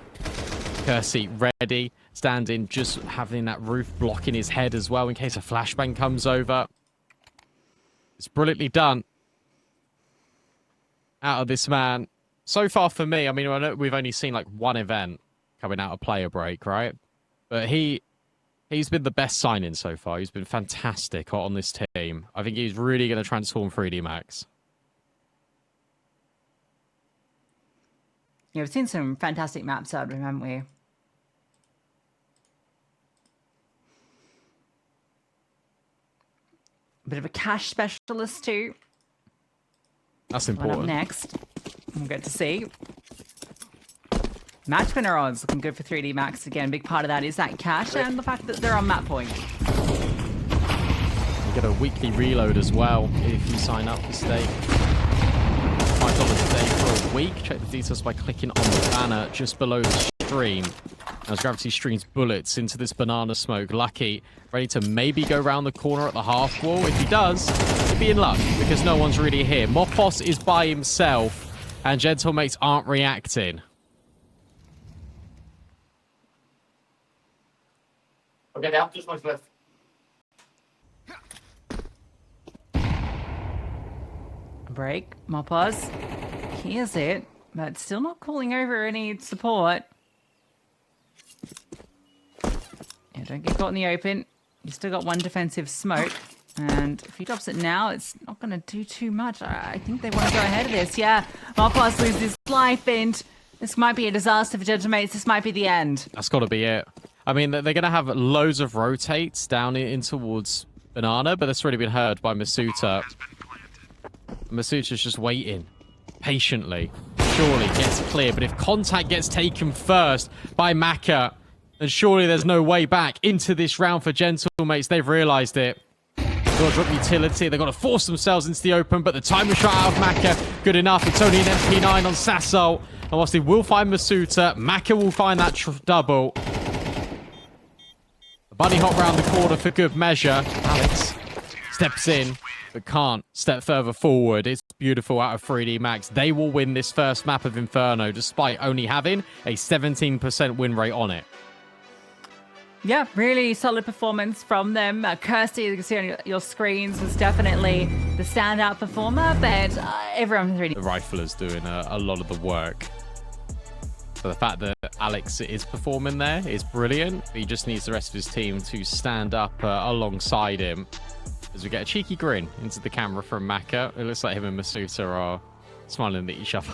Kursy ready, standing, just having that roof blocking his head as well in case a flashbang comes over. It's brilliantly done out of this man. So far for me, I mean, I know we've only seen like one event coming out of player break, right? But he's been the best signing so far. He's been fantastic on this team. I think he's really going to transform 3D Max. Yeah, we've seen some fantastic maps out of him, haven't we? A bit of a cash specialist too. That's One important. up next. We'll get to see. Match winner odds looking good for 3D Max. Again, big part of that is that cash and the fact that they're on map point. You get a weekly reload as well if you sign up for stake. $5 a day for a week. Check the details by clicking on the banner just below the stream. As Gravity streams bullets into this banana smoke. Lucky, ready to maybe go around the corner at the half wall. If he does, he'll be in luck because no one's really here. Moppos is by himself and Gentlemates aren't reacting. Okay, they have just much left. Break. Moppos. Here's it, but still not calling over any support. Yeah, don't get caught in the open. You still got one defensive smoke. And if he drops it now, it's not going to do too much. I think they want to go ahead of this. Yeah, Moppos loses his life, and this might be a disaster for Gentamates. This might be the end. That's got to be it. I mean, they're going to have loads of rotates down in towards Banana, but that's already been heard by Masuta. Masuta's just waiting patiently. Surely gets clear, but if contact gets taken first by Maka, then surely there's no way back into this round for Gentlemates. They've realized it. They've got to drop utility. They've got to force themselves into the open, but the timer shot out of Maka, good enough. It's only an MP9 on Sasso. And whilst they will find Masuta, Maka will find that double. The bunny hop round the corner for good measure. Alex steps in, but can't step further forward. It's beautiful out of 3D Max. They will win this first map of Inferno, despite only having a 17% win rate on it. Yeah, really solid performance from them. Kursy, you can see on your screens, was definitely the standout performer, but everyone was really... The rifler's doing a lot of the work. So the fact that Alex is performing there is brilliant. He just needs the rest of his team to stand up alongside him. As we get a cheeky grin into the camera from Maka. It looks like him and Masuta are smiling at each other.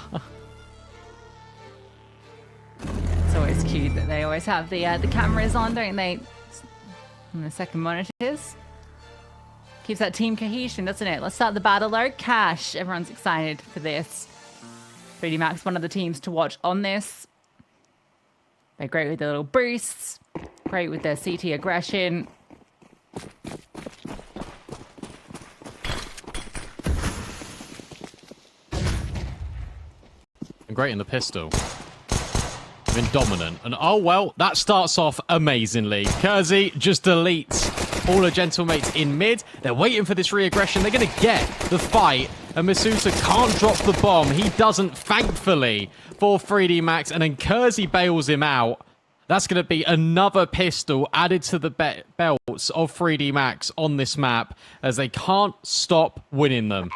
It's always cute that they always have the cameras on, don't they? On the second monitors. Keeps that team cohesion, doesn't it? Let's start the battle though. Cash. Everyone's excited for this. 3D Max, one of the teams to watch on this. They're great with their little boosts. Great with their CT aggression. And great in the pistol. Been dominant. And oh well, that starts off amazingly. Kursy just deletes all her gentlemates in mid. They're waiting for this re-aggression. They're going to get the fight. And Masuta can't drop the bomb. He doesn't, thankfully, for 3D Max. And then Kursy bails him out. That's going to be another pistol added to the belts of 3D Max on this map, as they can't stop winning them.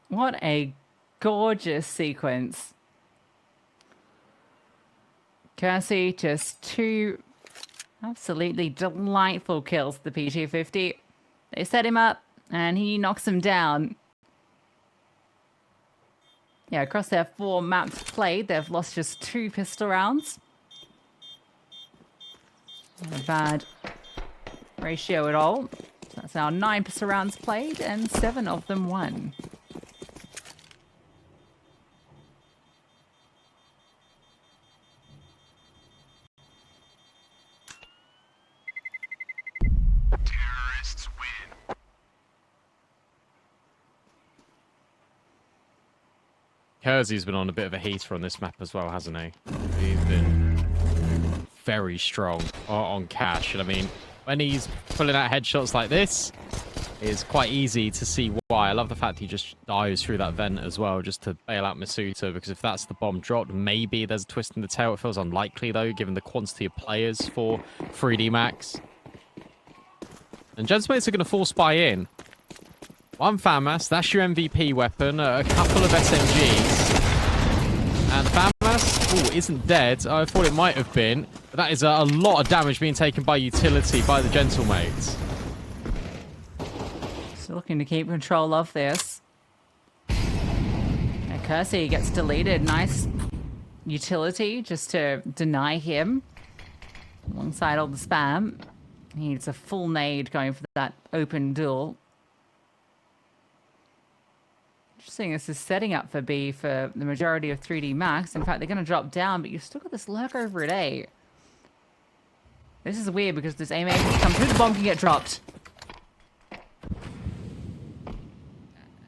What a gorgeous sequence. Kursy, just 2 absolutely delightful kills to the P250. They set him up, and he knocks him down. Yeah, across their 4 maps played, they've lost just 2 pistol rounds. Not a bad ratio at all. So that's now 9 pistol rounds played, and 7 of them won. Kursy's been on a bit of a heater on this map as well, hasn't he? He's been very strong on Cash. And I mean, when he's pulling out headshots like this, it's quite easy to see why. I love the fact he just dives through that vent as well, just to bail out Masuta, because if that's the bomb dropped, maybe there's a twist in the tail. It feels unlikely, though, given the quantity of players for 3D Max. And Gensmates are going to force buy in. 1 FAMAS, that's your MVP weapon, a couple of SMGs. And the FAMAS, isn't dead. I thought it might have been. But that is a lot of damage being taken by utility by the Gentlemates. Still looking to keep control of this. And Kursy gets deleted. Nice utility just to deny him. Alongside all the spam. He needs a full nade going for that open duel. Interesting, this is setting up for B for the majority of 3D Max. In fact, they're going to drop down, but you've still got this lurk over at A. This is weird because this aim can come through, the bomb can get dropped.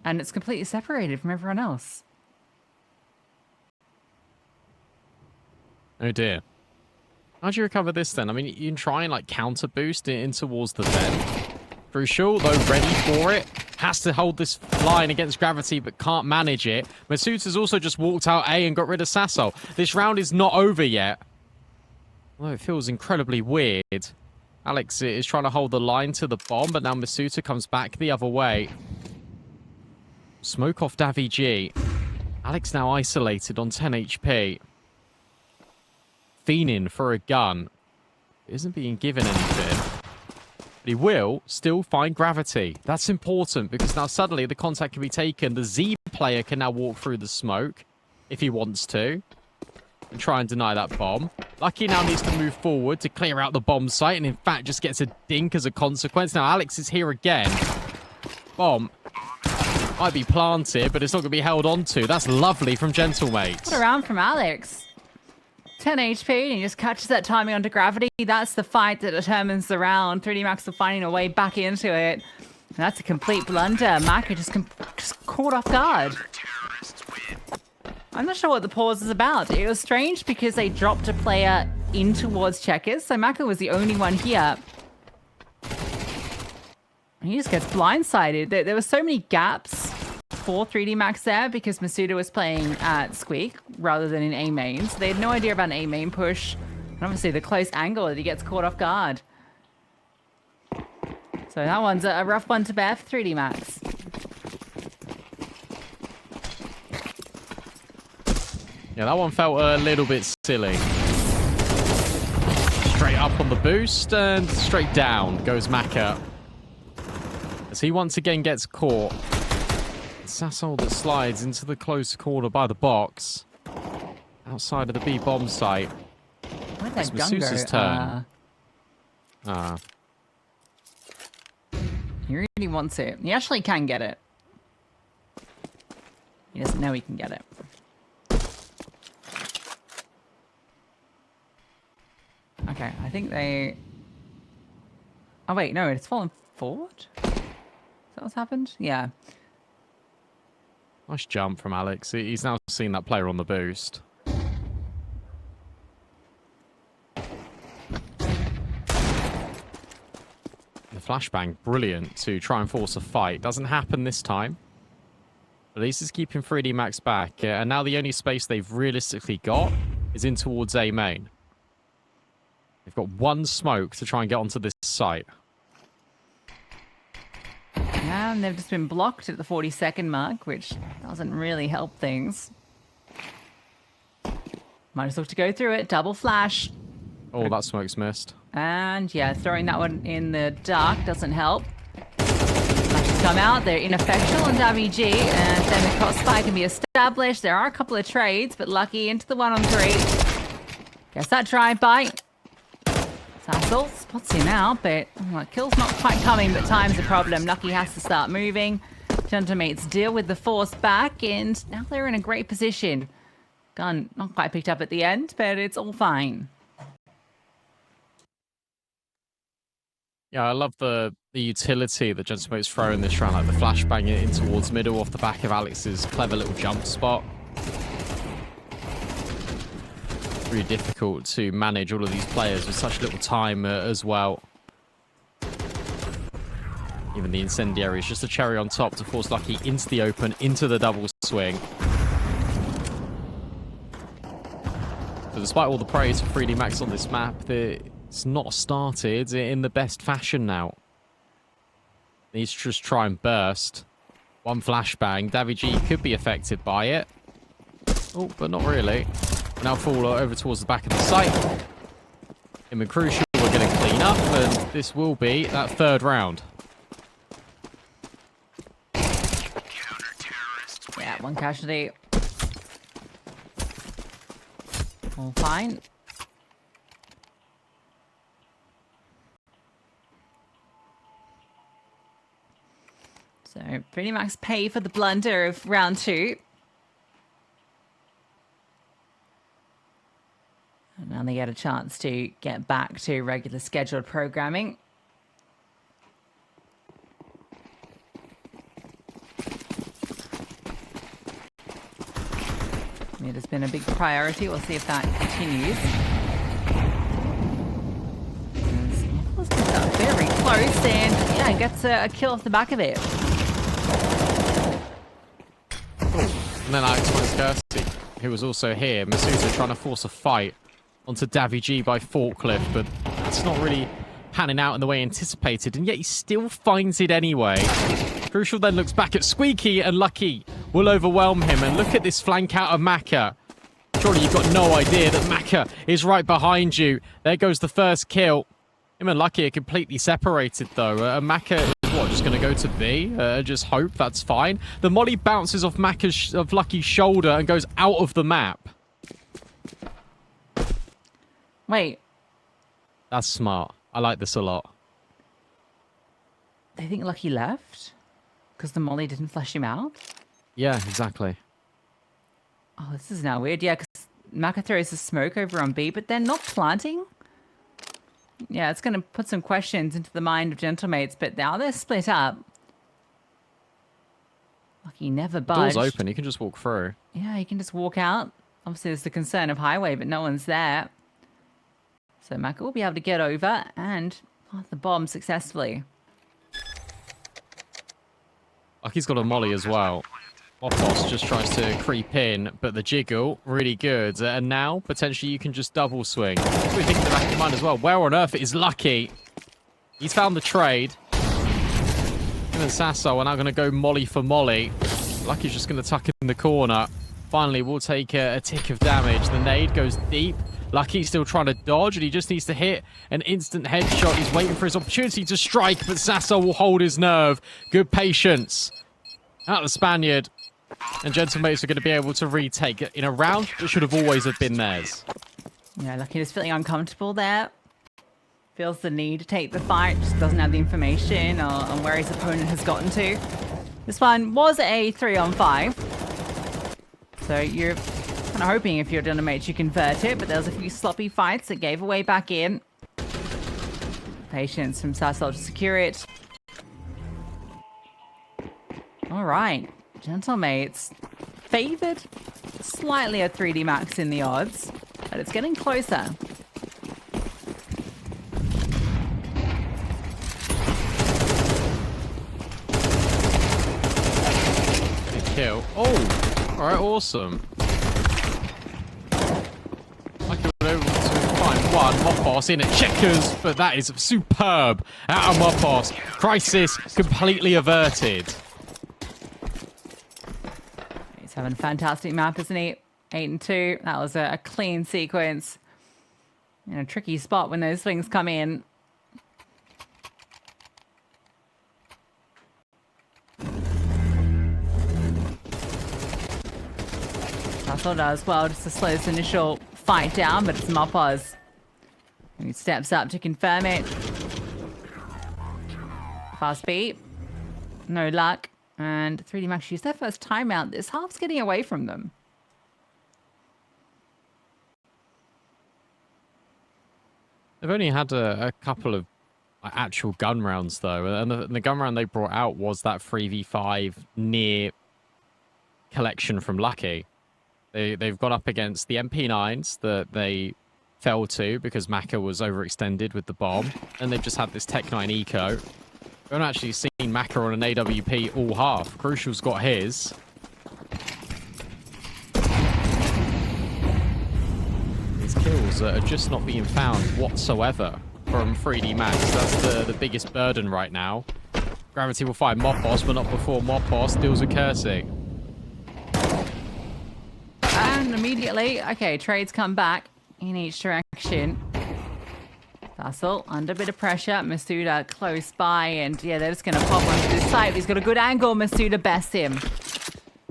And it's completely separated from everyone else. Oh dear. How do you recover this then? I mean, you can try and like counter boost it in towards the vent. Crucial, though, ready for it. Has to hold this line against gravity, but can't manage it. Masuta's also just walked out A and got rid of Sasso. This round is not over yet. Although it feels incredibly weird. Alex is trying to hold the line to the bomb, but now Masuta comes back the other way. Smoke off Davy G. Alex now isolated on 10 HP. Fiending for a gun. Isn't being given anything. But he will still find gravity. That's important because now suddenly the contact can be taken. The Z player can now walk through the smoke if he wants to and try and deny that bomb. Lucky now needs to move forward to clear out the bomb site and in fact just gets a dink as a consequence. Now Alex is here again. Bomb might be planted, but it's not going to be held on to. That's lovely from Gentlemates. What a round from Alex. 10 HP and he just catches that timing onto gravity. That's the fight that determines the round. 3D Max are finding a way back into it. And that's a complete blunder. Maka just caught off guard. I'm not sure what the pause is about. It was strange because they dropped a player in towards checkers. So Maka was the only one here. He just gets blindsided. There were so many gaps for 3D Max there because Masuta was playing at Squeak rather than in A main. So they had no idea about an A main push. And obviously the close angle that he gets caught off guard. So that one's a rough one to bear for 3D Max. Yeah, that one felt a little bit silly. Straight up on the boost and straight down goes Maka. As he once again gets caught. Sassol that slides into the close corner by the box. Outside of the B bomb site. Where'd that It's gun Masusa's go? turn. He really wants it. He actually can get it. He doesn't know he can get it. Okay, I think they... Oh wait, no, it's fallen forward? Is that what's happened? Yeah. Nice jump from Alex. He's now seen that player on the boost. The flashbang, brilliant to try and force a fight. Doesn't happen this time. At least it's keeping 3D Max back. And now the only space they've realistically got is in towards A main. They've got one smoke to try and get onto this site. And they've just been blocked at the 40-second mark, which doesn't really help things. Might as well to go through it. Double flash. Oh, that smoke's missed. And yeah, throwing that one in the dark doesn't help. Flashes come out. They're ineffectual on WG, and then the crossfire can be established. There are a couple of trades, but Lucky into the 1-on-3. Guess that drive-by. Sassol spots him out, but kill's not quite coming, but time's a problem. Lucky has to start moving. Gentlemates deal with the force back, and now they're in a great position. Gun not quite picked up at the end, but it's all fine. Yeah, I love the utility that Gentlemate's throwing this round, like the flashbang in towards middle off the back of Alex's clever little jump spot. Really difficult to manage all of these players with such little time as well. Even the incendiary is just a cherry on top to force Lucky into the open, into the double swing. So despite all the praise for 3D Max on this map, it's not started in the best fashion now. Needs to just try and burst. One flashbang. Davy could be affected by it. Oh, but not really. Now fall over towards the back of the site. Him and Crucial are going to clean up, and this will be that third round. Yeah, one casualty. All fine. So, 3D Max pay for the blunder of round 2. And now they get a chance to get back to regular scheduled programming. It has been a big priority. We'll see if that continues. Very close, and yeah, gets a kill off the back of it. And then Alex finds Kursy, who was also here. Masusa trying to force a fight onto Davy by forklift, but it's not really panning out in the way anticipated, and yet he still finds it anyway. Crucial then looks back at Squeaky, and Lucky will overwhelm him. And look at this flank out of Maka. Surely you've got no idea that Maka is right behind you. There goes the first kill. Him and Lucky are completely separated, though. Maka is what, just going to go to B? Just hope that's fine. The molly bounces off of Lucky's shoulder and goes out of the map. Wait. That's smart. I like this a lot. They think Lucky left? Because the molly didn't flash him out? Yeah, exactly. Oh, this is now weird. Yeah, because Maka throws the smoke over on B, but they're not planting? Yeah, it's going to put some questions into the mind of Gentlemates, but now they're split up. Lucky never budged. Door's open. You can just walk through. Yeah, you can just walk out. Obviously, there's the concern of highway, but no one's there. So Maka will be able to get over and plant the bomb successfully. Lucky's got a molly as well. Opos just tries to creep in, but the jiggle, really good. And now, potentially, you can just double swing. What do we think in the back of your mind as well? Where on earth is Lucky? He's found the trade. Him and Sasso are now going to go molly for molly. Lucky's just going to tuck in the corner. Finally, we'll take a tick of damage. The nade goes deep. Lucky's still trying to dodge, and he just needs to hit an instant headshot. He's waiting for his opportunity to strike, but Sasso will hold his nerve. Good patience. Out the Spaniard. And Gentlemates are going to be able to retake in a round that should have always have been theirs. Yeah, Lucky is feeling uncomfortable there. Feels the need to take the fight, just doesn't have the information on where his opponent has gotten to. This one was a 3-on-5. So you're kind of hoping if you're Gentlemates you convert it, but there was a few sloppy fights that gave away back in. Patience from Sasso to secure it. All right. Gentlemates favored slightly at 3D max in the odds, but it's getting closer. Good kill. Oh, all right, awesome. I could be able to find one Mopos in at checkers, but that is superb. Out of Mopos, crisis completely averted. He's having a fantastic map, isn't he? 8-2. That was a clean sequence. In a tricky spot when those things come in. Sasso does well just to slow this initial fight down, but it's Mopos. And he steps up to confirm it. Fast beat. No luck. And 3D Max used their first timeout. This half's getting away from them. They've only had a couple of actual gun rounds, though. And the gun round they brought out was that 3v5 near collection from Lucky. They've gone up against the MP9s that they fell to because Maka was overextended with the bomb. And they've just had this Tech 9 Eco. We haven't actually seen Maka on an AWP all half. Crucial's got his. His kills are just not being found whatsoever from 3D Max. That's the biggest burden right now. Gravity will find Mopos, but not before Mopos deals with Kursy. And immediately, okay, trades come back in each direction. Sasso under a bit of pressure. Masuda close by, and yeah, they're just going to pop onto this site. He's got a good angle. Masuda bests him.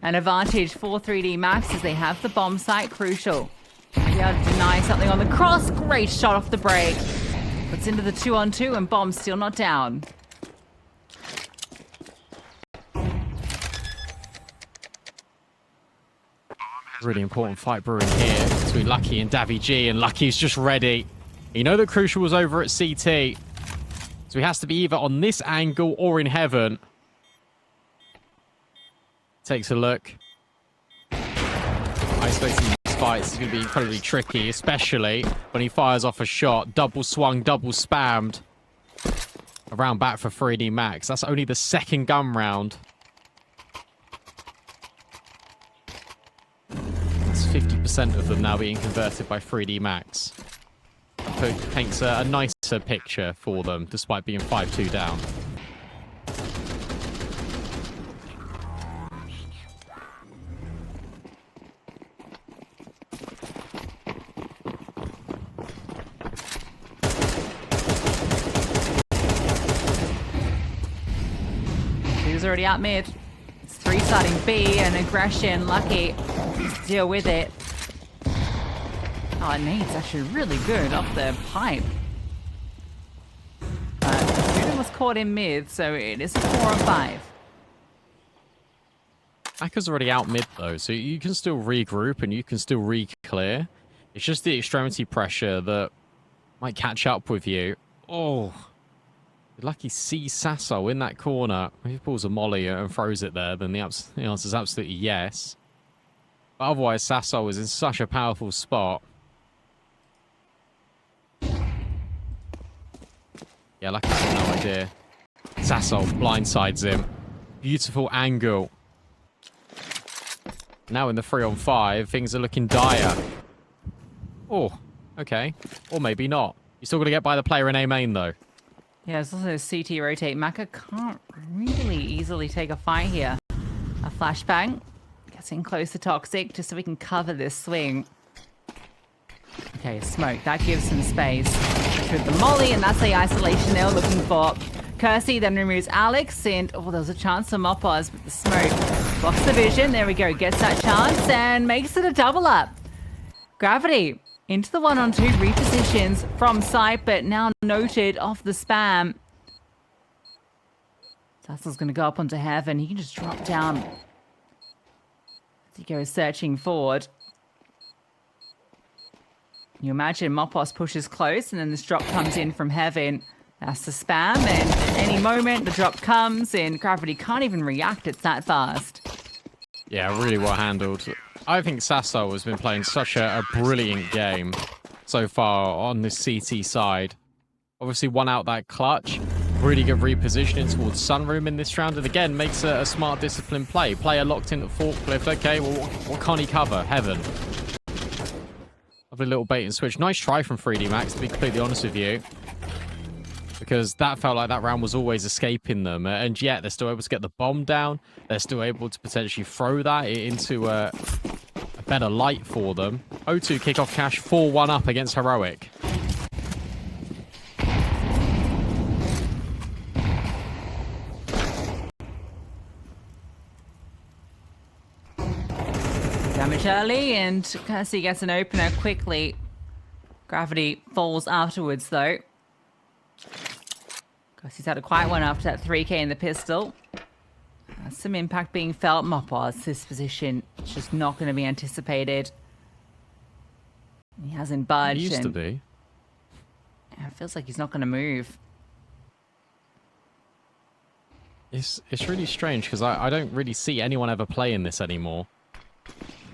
An advantage for 3D Max as they have the bomb site. Crucial. Maybe able to deny something on the cross. Great shot off the break. Puts into the 2-on-2, and bomb's still not down. Really important fight brewing here between Lucky and Davy G, and Lucky's just ready. You know that Crucial was over at CT, so he has to be either on this angle or in heaven. Takes a look. Isolating these fights is going to be incredibly tricky, especially when he fires off a shot. Double swung, double spammed. A round back for 3D Max. That's only the second gun round. That's 50% of them now being converted by 3D Max. Paints a nicer picture for them, despite being 5-2 down. He was already out mid. It's 3 starting B, and aggression. Lucky to deal with it. Oh, nade's actually really good off the pipe. But was caught in mid, so it is a 4-on-5. Maka's already out mid, though, so you can still regroup and you can still re-clear. It's just the extremity pressure that might catch up with you. Oh, Lucky sees Sasso in that corner. If he pulls a molly and throws it there, then the answer is absolutely yes. But otherwise, Sasso is in such a powerful spot. Yeah, Lucky has no idea. Sasso blindsides him. Beautiful angle. Now in the 3-on-5, things are looking dire. Oh, okay. Or maybe not. You're still going to get by the player in A main, though. Yeah, there's also a CT rotate. Maka can't really easily take a fight here. A flashbang. Getting close to Toxic just so we can cover this swing. Okay, smoke. That gives some space. With the molly, and that's the isolation they were looking for. Kursy then removes Alex, and oh, there was a chance for Mopaz with the smoke. Blocks the vision. There we go. Gets that chance and makes it a double up. Gravity into the 1-on-2 repositions from sight, but now noted off the spam. Tassel's going to go up onto Heaven. He can just drop down as he goes searching forward. You imagine Mopos pushes close, and then this drop comes in from Heaven. That's the spam, and at any moment the drop comes, and Gravity can't even react. It's that fast. Yeah, really well handled. I think Sasso has been playing such a brilliant game so far on this CT side. Obviously won out that clutch. Really good repositioning towards Sunroom in this round, and again makes a smart disciplined play. Player locked into Forklift. Okay, well, what can't he cover? Heaven. Lovely little bait and switch. Nice try from 3D Max, to be completely honest with you. Because that felt like that round was always escaping them. And yet, they're still able to get the bomb down. They're still able to potentially throw that into a better light for them. HOTU kickoff cash 4-1 up against Heroic. Damage early, and Kursy gets an opener quickly. Gravity falls afterwards, though. Kursy's had a quiet one after that 3k in the pistol. Some impact being felt. Mopaz, this position is just not going to be anticipated. He hasn't budged. He used to be. Yeah, it feels like he's not going to move. It's really strange, because I don't really see anyone ever playing this anymore.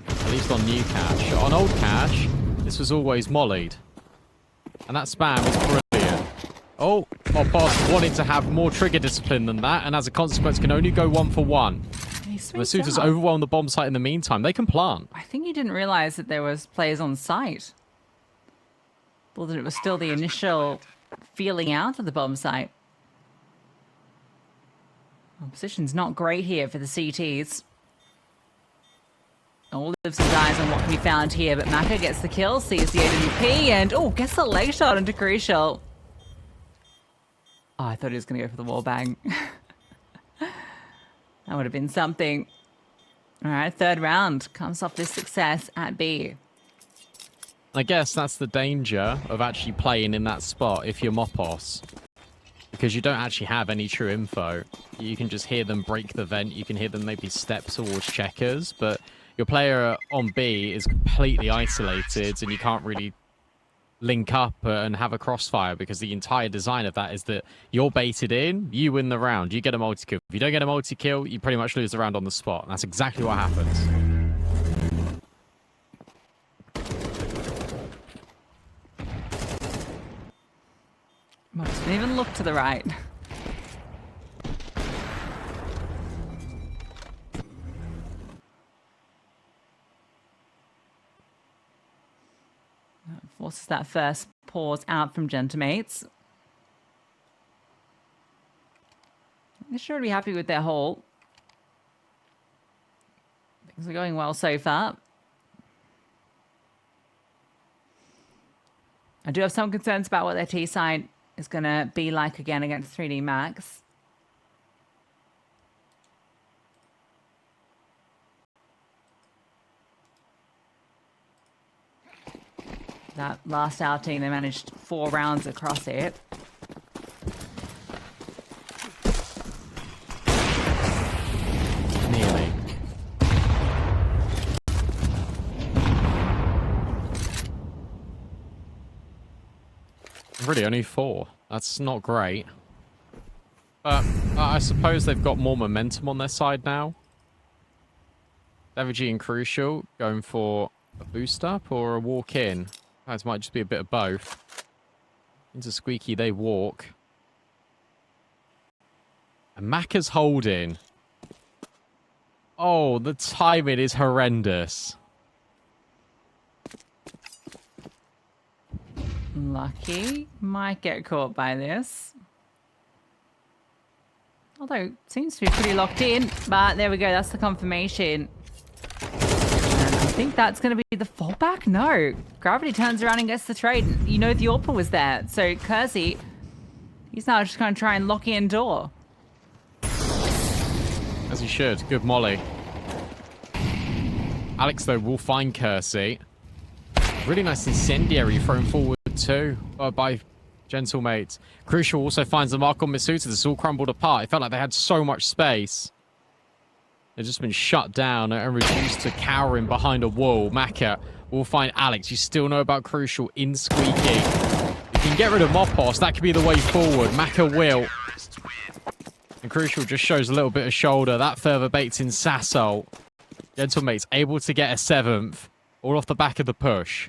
At least on new cache. On old cache, this was always mollied. And that spam is brilliant. Oh, Mopos wanted to have more trigger discipline than that, and as a consequence can only go 1-for-1. The suitors overwhelm the bomb site in the meantime. They can plant. I think he didn't realize that there was players on site. Thought that it was still the initial feeling out of the bomb site. Well, position's not great here for the CTs. All lives and dies on what can be found here, but Maka gets the kill, sees the AWP, and oh, gets the leg shot into Crucial. Oh, I thought he was going to go for the wall bang. That would have been something. All right, third round comes off this success at B. I guess that's the danger of actually playing in that spot if you're Mopos. Because you don't actually have any true info. You can just hear them break the vent, you can hear them maybe step towards checkers, but your player on B is completely isolated and you can't really link up and have a crossfire, because the entire design of that is that you're baited in, you win the round, you get a multi-kill. If you don't get a multi-kill, you pretty much lose the round on the spot. And that's exactly what happens. Didn't even look to the right. Forces that first pause out from Gentamates. They're sure to be happy with their haul. Things are going well so far. I do have some concerns about what their T side is going to be like again against 3D Max. That last outing, they managed 4 rounds across it. Nearly. Really, only 4. That's not great. But I suppose they've got more momentum on their side now. Savage and Crucial going for a boost up or a walk in. That might just be a bit of both. Into Squeaky, they walk. And Maka's holding. Oh, the timing is horrendous. Lucky might get caught by this. Although, seems to be pretty locked in. But there we go, that's the confirmation. And I think that's going to be the fallback? No. Gravity turns around and gets the trade. You know the AWP was there. So Kursy, he's now just going to try and lock in door. As he should. Good molly. Alex, though, will find Kursy. Really nice incendiary thrown forward, too, by Gentlemate. Crucial also finds the mark on Misuta. This all crumbled apart. It felt like they had so much space. They've just been shut down and reduced to cowering behind a wall. Maka will find Alex. You still know about Crucial in Squeaky. You can get rid of Mopos. That could be the way forward. Maka will. And Crucial just shows a little bit of shoulder. That further baits in Sasso. Gentlemate's able to get a 7th. All off the back of the push.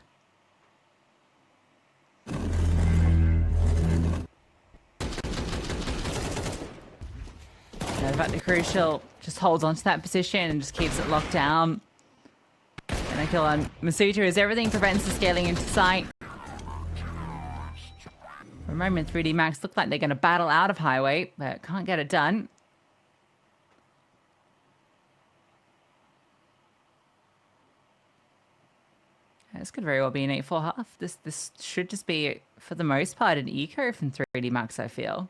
The fact that Crucial just holds onto that position and just keeps it locked down. And a kill on Masuta as everything prevents the scaling into sight. For a moment, 3D Max look like they're going to battle out of Highway, but can't get it done. This could very well be an 8-4 half. This should just be, for the most part, an eco from 3D Max, I feel.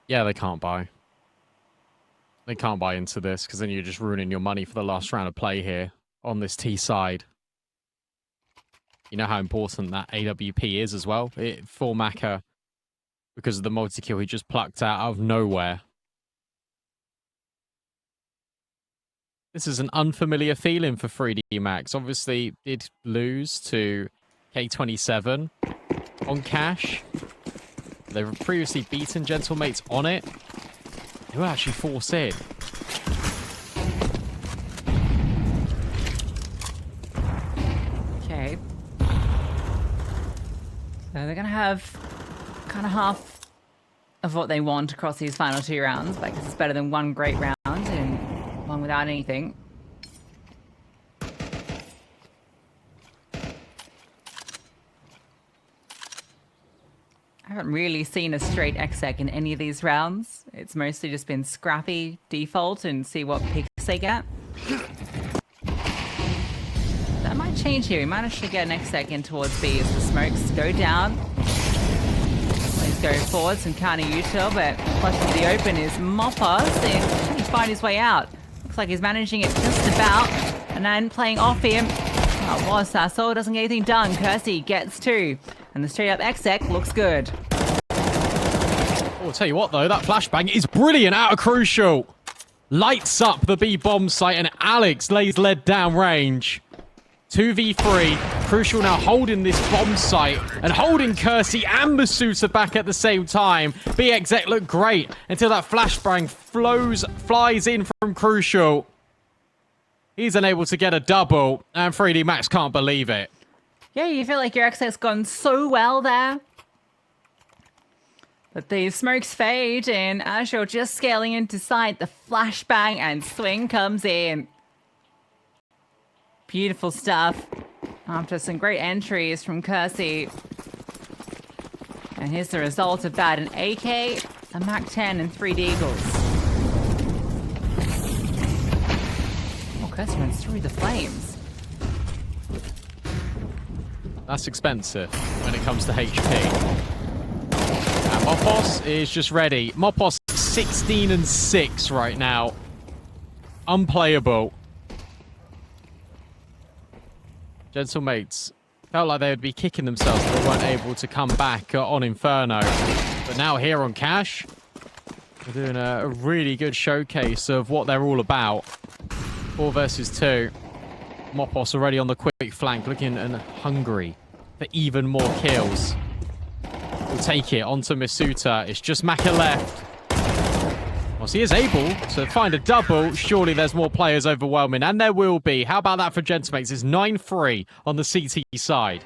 Yeah, they can't buy. They can't buy into this, because then you're just ruining your money for the last round of play here on this T side. You know how important that AWP is as well for Maka, because of the multi-kill he just plucked out of nowhere. This is an unfamiliar feeling for 3D Max. Obviously, did lose to K27 on Cash. They've previously beaten Gentlemates on it. They will actually force it. Okay. So they're going to have kind of half of what they want across these final 2 rounds. But I guess it's better than one great round and one without anything. I haven't really seen a straight exec in any of these rounds. It's mostly just been scrappy default and see what picks they get. That might change here. We might actually get an exec in towards B as the smokes go down. Let's go forward, some counter util, but flush to the open is Mopos, and can he find his way out? Looks like he's managing it just about, and then playing off him. Oh, was Sasso, doesn't get anything done. Kursy gets 2. And the straight-up exec looks good. Oh, I'll tell you what, though. That flashbang is brilliant out of Crucial. Lights up the B bomb site, and Alex lays lead down range. 2v3. Crucial now holding this bomb site and holding Kursy and Masuta back at the same time. B exec looked great until that flashbang flies in from Crucial. He's unable to get a double, and 3D Max can't believe it. Yeah, you feel like your exec's gone so well there. But the smokes fade, and as you're just scaling into sight, the flashbang and swing comes in. Beautiful stuff. After some great entries from Kursy. And here's the result of that. An AK, a MAC-10, and 3 Deagles. Oh, Kursy runs through the flames. That's expensive when it comes to HP. And Mopos is just ready. Mopos 16-6 right now. Unplayable. Gentlemates felt like they would be kicking themselves if they weren't able to come back on Inferno. But now here on Cash, they're doing a really good showcase of what they're all about. 4 versus 2. Mopos already on the quick flank, looking and hungry for even more kills. We'll take it onto Masuta. It's just Maka left. Once he is able to find a double, surely there's more players overwhelming, and there will be. How about that for Gentmates? It's 9-3 on the CT side.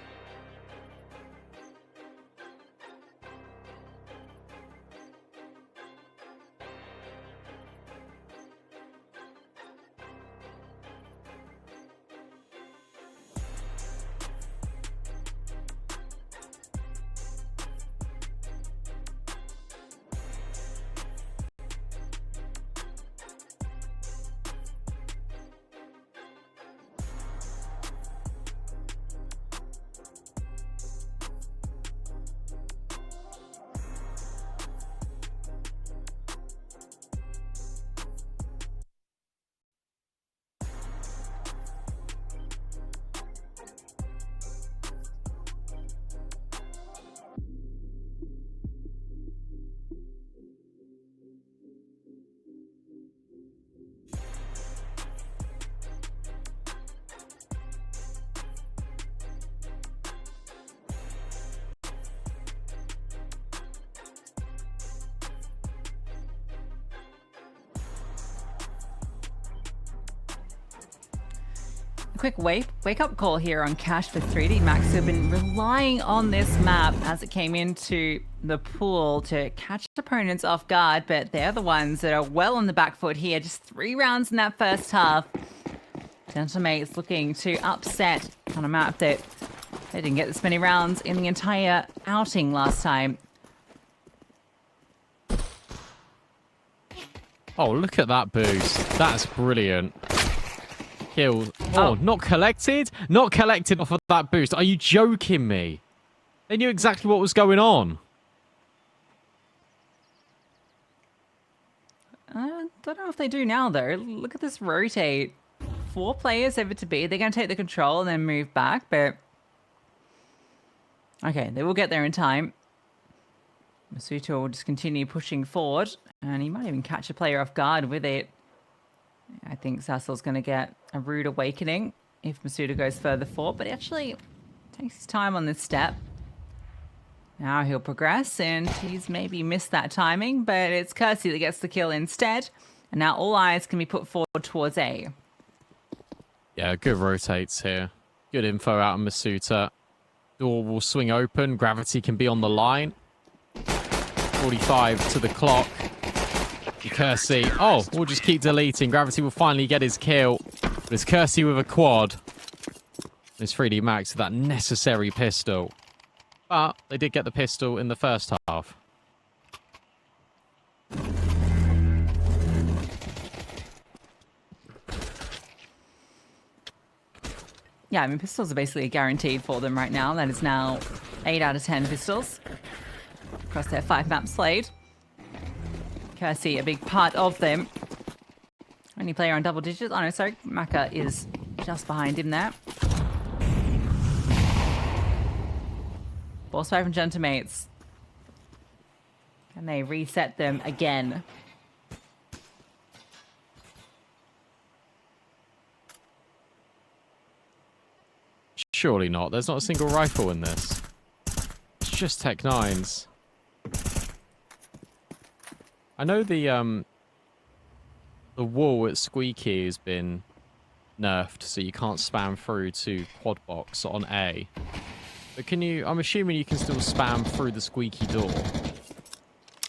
A quick wake-up call here on Cash for 3D Max, who have been relying on this map as it came into the pool to catch opponents off guard, but they're the ones that are well on the back foot here. Just 3 rounds in that first half. Gentlemate's looking to upset on a map that they didn't get this many rounds in the entire outing last time. Oh, look at that boost. That's brilliant. Kill. Oh, not collected? Not collected off of that boost. Are you joking me? They knew exactly what was going on. I don't know if they do now, though. Look at this rotate. 4 players over to B. They're going to take the control and then move back, but... Okay, they will get there in time. Masuto will just continue pushing forward, and he might even catch a player off guard with it. I think Sassel's going to get a rude awakening if Masuto goes further forward, but he actually takes his time on this step. Now he'll progress, and he's maybe missed that timing, but it's Kursy that gets the kill instead. And now all eyes can be put forward towards A. Yeah, good rotates here. Good info out of Masuta. Door will swing open. Gravity can be on the line. 45 to the clock. Kursy. Oh, we'll just keep deleting. Gravity will finally get his kill. But it's Kursy with a quad. It's 3D Max with that necessary pistol. But they did get the pistol in the first half. Yeah, I mean, pistols are basically guaranteed for them right now. That is now 8 out of 10 pistols across their 5 maps played. Kursy, a big part of them. Only player on double digits. Oh no, sorry. Maka is just behind him there. Force 5 from Gentlemates. Can they reset them again? Surely not. There's not a single rifle in this. It's just Tech 9s. I know the wall at Squeaky has been nerfed, so you can't spam through to quad box on A. But can you? I'm assuming you can still spam through the Squeaky door.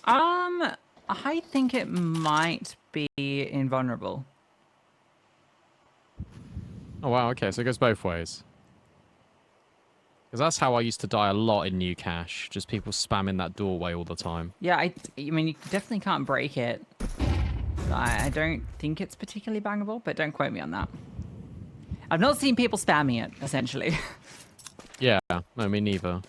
I think it might be invulnerable. Oh wow, okay, so it goes both ways. Because that's how I used to die a lot in New Cache. Just people spamming that doorway all the time. Yeah, I mean, you definitely can't break it. I don't think it's particularly bangable, but don't quote me on that. I've not seen people spamming it, essentially. Yeah, no, me neither.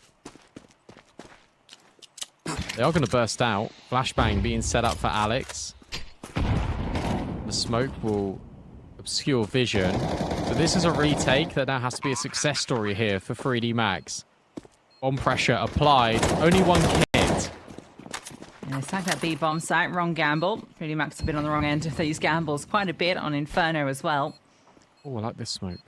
They are going to burst out. Flashbang being set up for Alex. The smoke will obscure vision. But this is a retake that now has to be a success story here for 3D Max. Bomb pressure applied. Only 1 kit. And they sacked that B bomb site. Wrong gamble. 3D Max have been on the wrong end of these gambles quite a bit on Inferno as well. Oh, I like this smoke.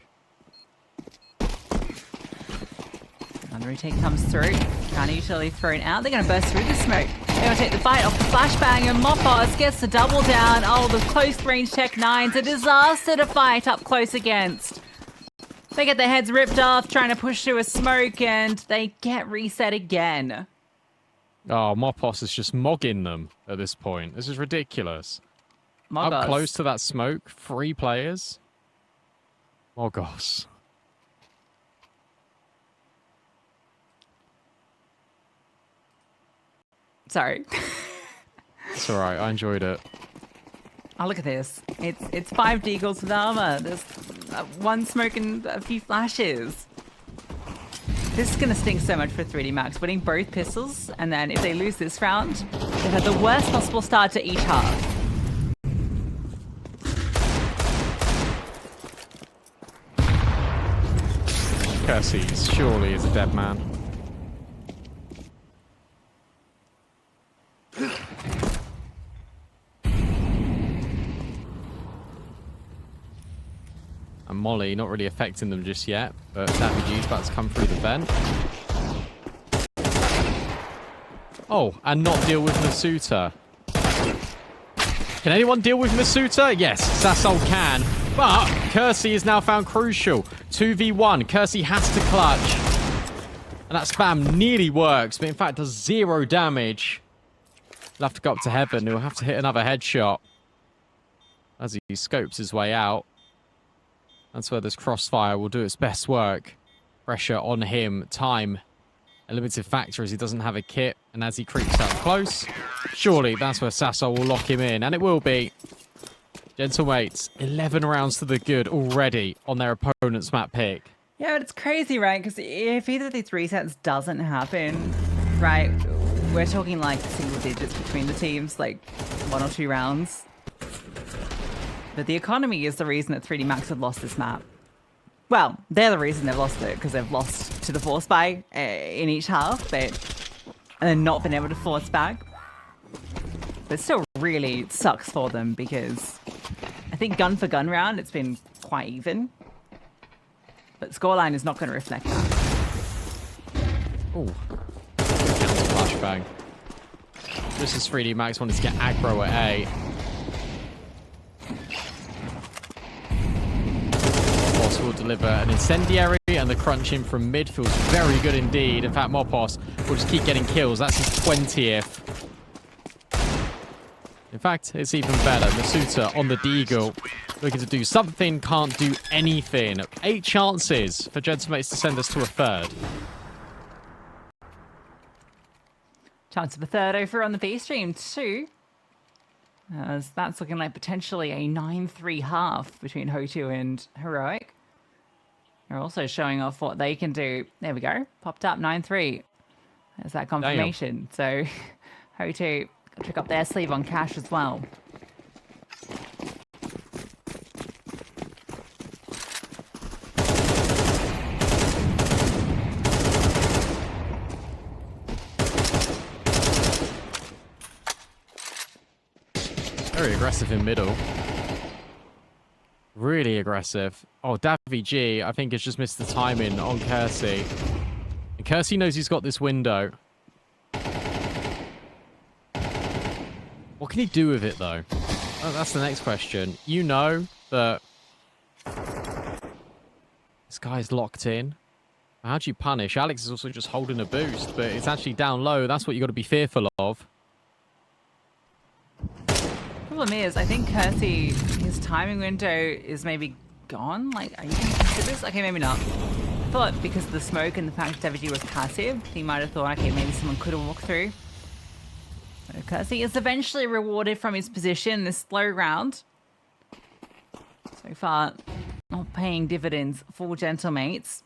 Another retake comes through. Counter utility thrown out. They're going to burst through the smoke. They're going to take the bite off the flashbang, and Mopos gets the double down. Oh, the close range Tech 9s. A disaster to fight up close against. They get their heads ripped off trying to push through a smoke, and they get reset again. Oh, Mopos is just mogging them at this point. This is ridiculous. Mogos. Up close to that smoke, 3 players. Mogos. Sorry. It's alright, I enjoyed it. Oh, look at this. It's 5 deagles with armor. There's 1 smoke and a few flashes. This is going to stink so much for 3D Max. Winning both pistols, and then if they lose this round, they've had the worst possible start to each half. Kursy surely is a dead man. And Molly not really affecting them just yet, but Daviju's about to come through the vent. Oh, and not deal with Masuta. Can anyone deal with Masuta? Yes, Sassol can, but Kursy is now found crucial. 2v1. Kursy has to clutch. And that spam nearly works, but in fact does 0 damage. He'll have to go up to heaven. He'll have to hit another headshot as he scopes his way out. That's where this crossfire will do its best work. Pressure on him. Time. A limited factor as he doesn't have a kit. And as he creeps out close, surely that's where Sasso will lock him in. And it will be. Gentlemates, 11 rounds to the good already on their opponent's map pick. Yeah, but it's crazy, right? Because if either of these resets doesn't happen, right, we're talking like single digits between the teams, like 1 or 2 rounds. But the economy is the reason that 3D Max have lost this map. Well, they're the reason they've lost it, because they've lost to the force buy in each half, but and not been able to force back. But it still really sucks for them, because I think gun for gun round, it's been quite even. But scoreline is not going to reflect that. Ooh. Counter flashbang. This is 3D Max wanting to get aggro at A. Mopos will deliver an incendiary, and the crunching from mid feels very good indeed. In fact, Mopos will just keep getting kills. That's his 20th. In fact, it's even better. Masuta on the Deagle, looking to do something, can't do anything. 8 chances for Gentlemates to send us to a third. Chance of a third over on the B stream too. As that's looking like potentially a 9-3 half between HOTU and Heroic. They're also showing off what they can do. There we go. Popped up 9-3. There's that confirmation. Damn. So HOTU trick up their sleeve on cash as well. Very aggressive in middle. Really aggressive. Oh, Davy G, I think, has just missed the timing on Kursy. And Kursy knows he's got this window. What can he do with it, though? Oh, that's the next question. You know that this guy's locked in. How do you punish? Alex is also just holding a boost, but it's actually down low. That's what you got to be fearful of. Problem is, I think Kursy, his timing window is maybe gone. Like, are you going to consider this? Okay, maybe not. I thought because of the smoke and the fact that WG was passive, he might have thought, okay, maybe someone could have walked through. But Kursy is eventually rewarded from his position this slow round. So far, not paying dividends for Gentlemates.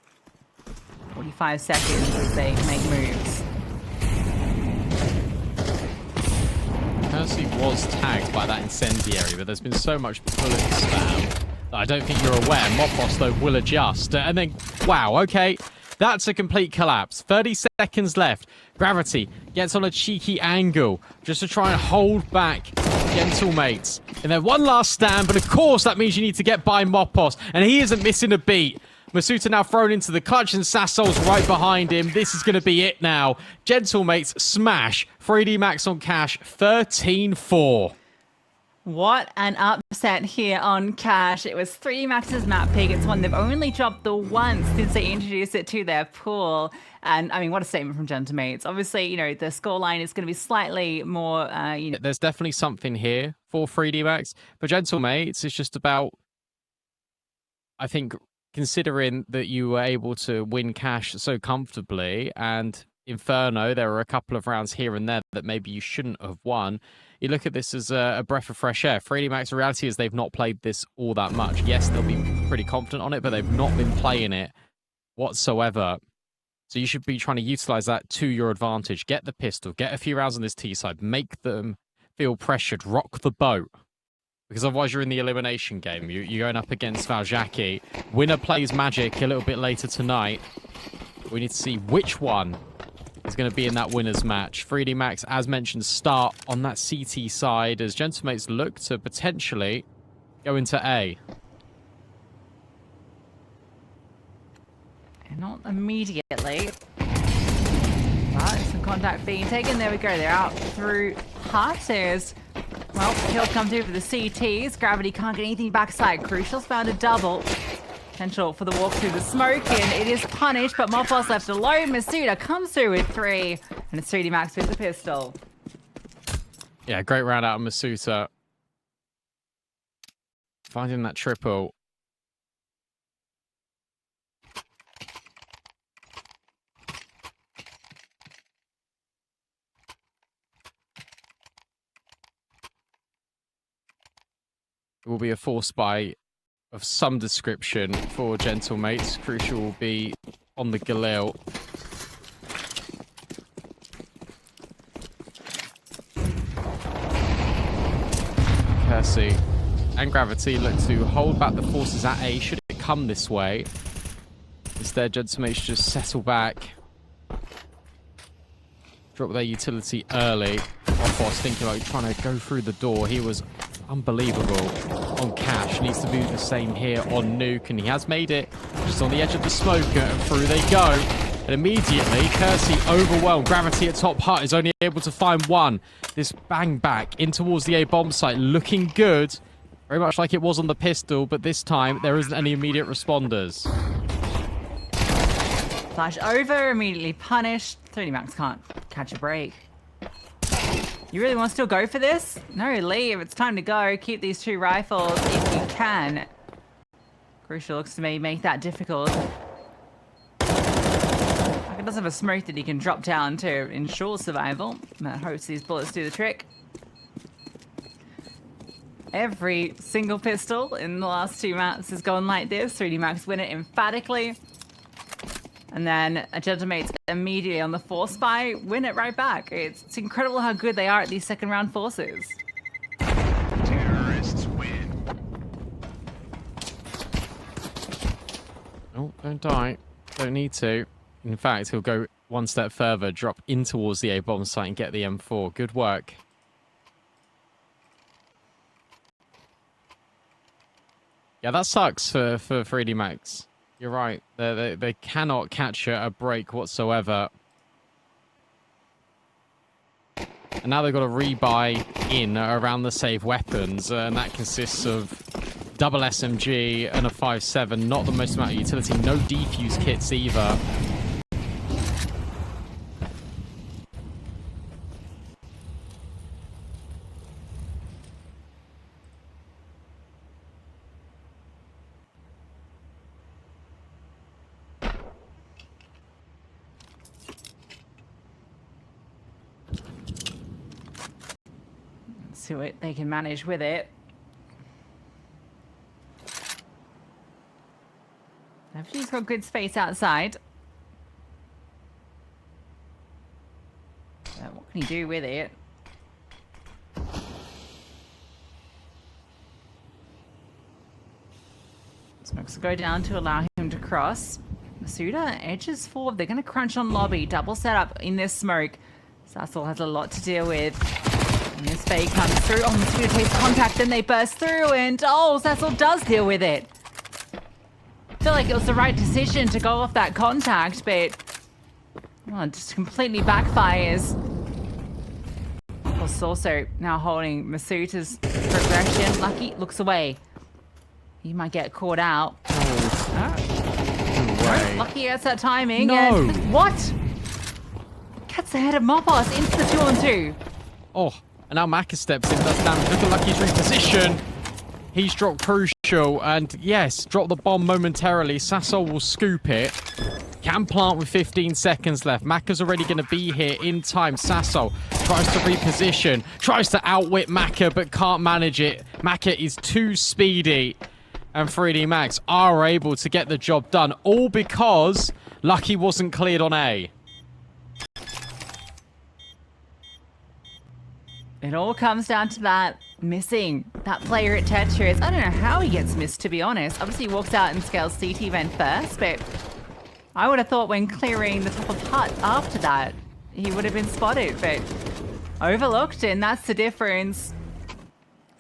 45 seconds as they make moves. Kursy was tagged by that incendiary, but there's been so much bullet spam that I don't think you're aware. Mopos, though, will adjust. And then, wow, okay, that's a complete collapse. 30 seconds left. Gravity gets on a cheeky angle just to try and hold back Gentlemates. And then one last stand, but of course that means you need to get by Mopos, and he isn't missing a beat. Masuta now thrown into the clutch, and Sassol's right behind him. This is going to be it now. Gentlemates smash. 3D Max on cash. 13-4. What an upset here on Cash. It was 3D Max's map pick. It's one they've only dropped the once since they introduced it to their pool. And, I mean, what a statement from Gentlemates. Obviously, you know, the scoreline is going to be slightly more, you know... There's definitely something here for 3D Max. But Gentlemates is just about, I think... Considering that you were able to win cash so comfortably, and Inferno, there were a couple of rounds here and there that maybe you shouldn't have won. You look at this as a breath of fresh air. 3D Max, the reality is they've not played this all that much. Yes, they'll be pretty confident on it, but they've not been playing it whatsoever. So you should be trying to utilize that to your advantage. Get the pistol, get a few rounds on this T side, make them feel pressured, rock the boat. Because otherwise you're in the elimination game. You're going up against Walczaki. Winner plays Magic a little bit later tonight. We need to see which one is going to be in that winner's match. 3D Max, as mentioned, start on that CT side as Gentlemates look to potentially go into A. Not immediately. But some contact being taken. There we go. They're out through HOTU's. Well, kills come through for the CTs. Gravity can't get anything backside. Crucial's found a double. Potential for the walk through the smoke, and it is punished, but Mopos left alone. Masuda comes through with 3, and it's 3D Max with the pistol. Yeah, great round out of Masuda. Finding that triple. It will be a force buy of some description for Gentlemates. Crucial will be on the Galil. Kursy and Gravity look to hold back the forces at A should it come this way. Instead, Gentlemates just settle back. Drop their utility early. Offos thinking about trying to go through the door. He was unbelievable on Cash. Needs to do the same here on Nuke, and he has made it. Just on the edge of the smoker, and through they go. And immediately, Kursy overwhelmed. Gravity at top hut is only able to find one. This bang back in towards the A bomb site, looking good. Very much like it was on the pistol, but this time there isn't any immediate responders. Flash over, immediately punished. 3D Max can't catch a break. You really want to still go for this? No, leave. It's time to go. Keep these 2 rifles if you can. Crucial looks to me make that difficult. It does have a smoke that he can drop down to ensure survival. Hopes these bullets do the trick. Every single pistol in the last 2 maps has gone like this. 3D Max win it emphatically. And then a Gentlemates immediately on the force buy win it right back. It's incredible how good they are at these second round forces. Terrorists win. Oh, don't die. Don't need to. In fact, he'll go one step further, drop in towards the A bomb site and get the M4. Good work. Yeah, that sucks for 3D Max. You're right. They cannot capture a break whatsoever. And now they've got to rebuy in around the save weapons, and that consists of double SMG and a 5.7. Not the most amount of utility. No defuse kits either. See what they can manage with it. She's got good space outside. What can he do with it? Smokes will go down to allow him to cross. Masuda edges forward. They're going to crunch on lobby. Double setup in this smoke. Sassel has a lot to deal with. And this fade comes through. Oh, Masuda takes contact, then they burst through, and oh, Sassel does deal with it. I feel like it was the right decision to go off that contact, but it just completely backfires. Was also now holding Masuda's progression. Lucky looks away. He might get caught out. Oh. Lucky gets that timing. No. And what? Gets ahead of Mopos into the 2-on-2. Oh, and now Maka steps in. That's damage. Look at Lucky's reposition. He's dropped Crucial, and yes, drop the bomb momentarily. Sassol will scoop it. Can plant with 15 seconds left. Maka's already going to be here in time. Sassol tries to reposition, tries to outwit Maka, but can't manage it. Maka is too speedy, and 3D Max are able to get the job done, all because Lucky wasn't cleared on A. It all comes down to that missing that player at Tetris. I don't know how he gets missed, to be honest. Obviously, he walks out and scales CT vent first, but I would have thought when clearing the top of hut after that, he would have been spotted, but overlooked, and that's the difference.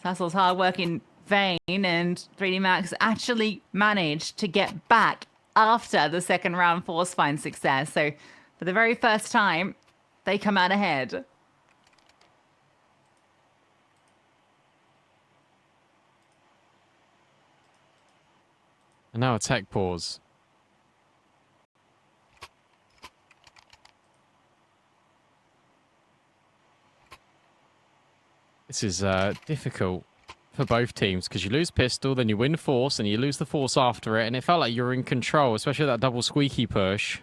Sassel's hard work in vain, and 3D Max actually managed to get back after the second round force find success. So for the very first time, they come out ahead. And now a tech pause. This is difficult for both teams because you lose pistol, then you win force, and you lose the force after it, and it felt like you were in control, especially that double squeaky push.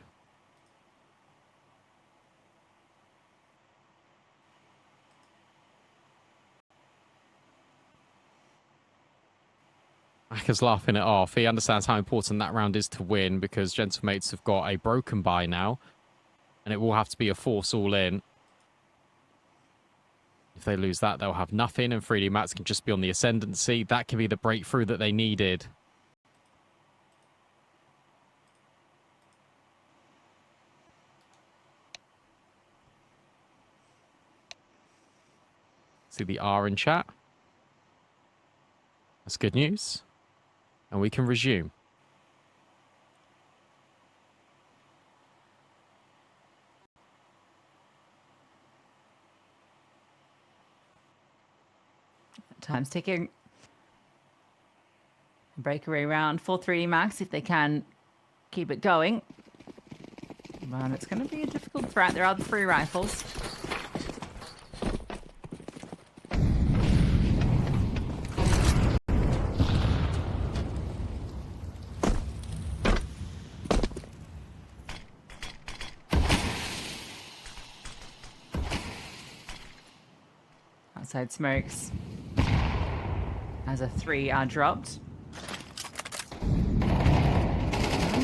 Macca's laughing it off. He understands how important that round is to win because Gentlemates have got a broken buy now, and it will have to be a force all in. If they lose that, they'll have nothing, and 3D Mats can just be on the ascendancy. That can be the breakthrough that they needed. See the R in chat. That's good news. And we can resume. Time's ticking. Breakaway round for 3D Max if they can keep it going. But it's going to be a difficult threat. There are the 3 rifles. Outside smokes. As a 3 are dropped.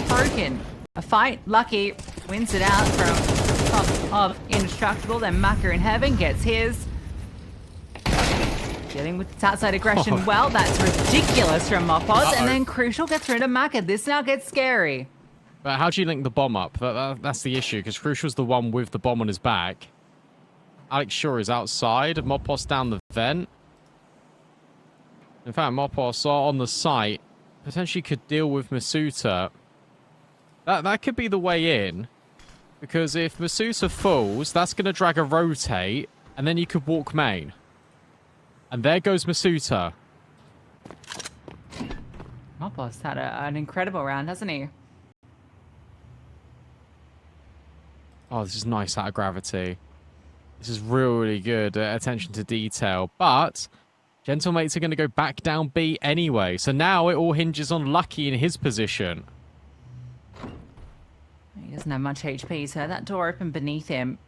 Broken. A fight. Lucky wins it out from top of Indestructible. Then Macca in heaven gets his. Dealing with the outside aggression well. That's ridiculous from Mopos. And then Crucial gets rid of Macca. This now gets scary. But how do you link the bomb up? That's the issue, because Crucial's the one with the bomb on his back. Alex Shaw is outside. Mopos down the vent. In fact, Mopos on the site potentially could deal with Masuta. That could be the way in, because if Masuta falls, that's going to drag a rotate, and then you could walk main. And there goes Masuta. Mopos had an incredible round, hasn't he? Oh, this is nice out of gravity. This is really good attention to detail, but Gentlemates are going to go back down B anyway. So now it all hinges on Lucky in his position. He doesn't have much HP, so that door opened beneath him.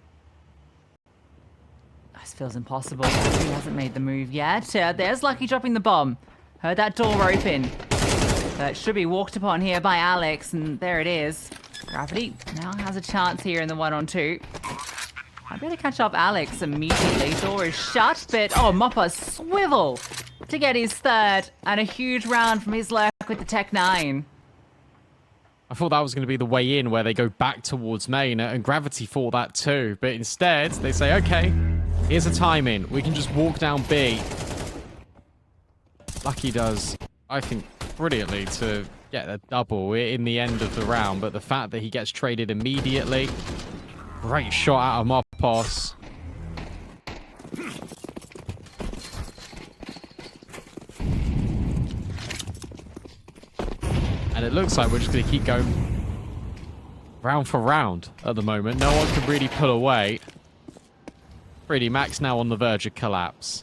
This feels impossible. He hasn't made the move yet. There's Lucky dropping the bomb. Heard that door open. It should be walked upon here by Alex, and there it is. Gravity now has a chance here in the 1-on-2. I better catch up Alex immediately. Door is shut, but Moppa swivel to get his 3rd, and a huge round from his lurk with the Tech 9. I thought that was going to be the way in, where they go back towards main, and Gravity thought that too. But instead, they say, okay, here's a timing. We can just walk down B. Lucky does, I think, brilliantly to get a double in the end of the round. But the fact that he gets traded immediately, great shot out of Mopos. And it looks like we're just going to keep going round for round at the moment. No one can really pull away. 3D Max now on the verge of collapse.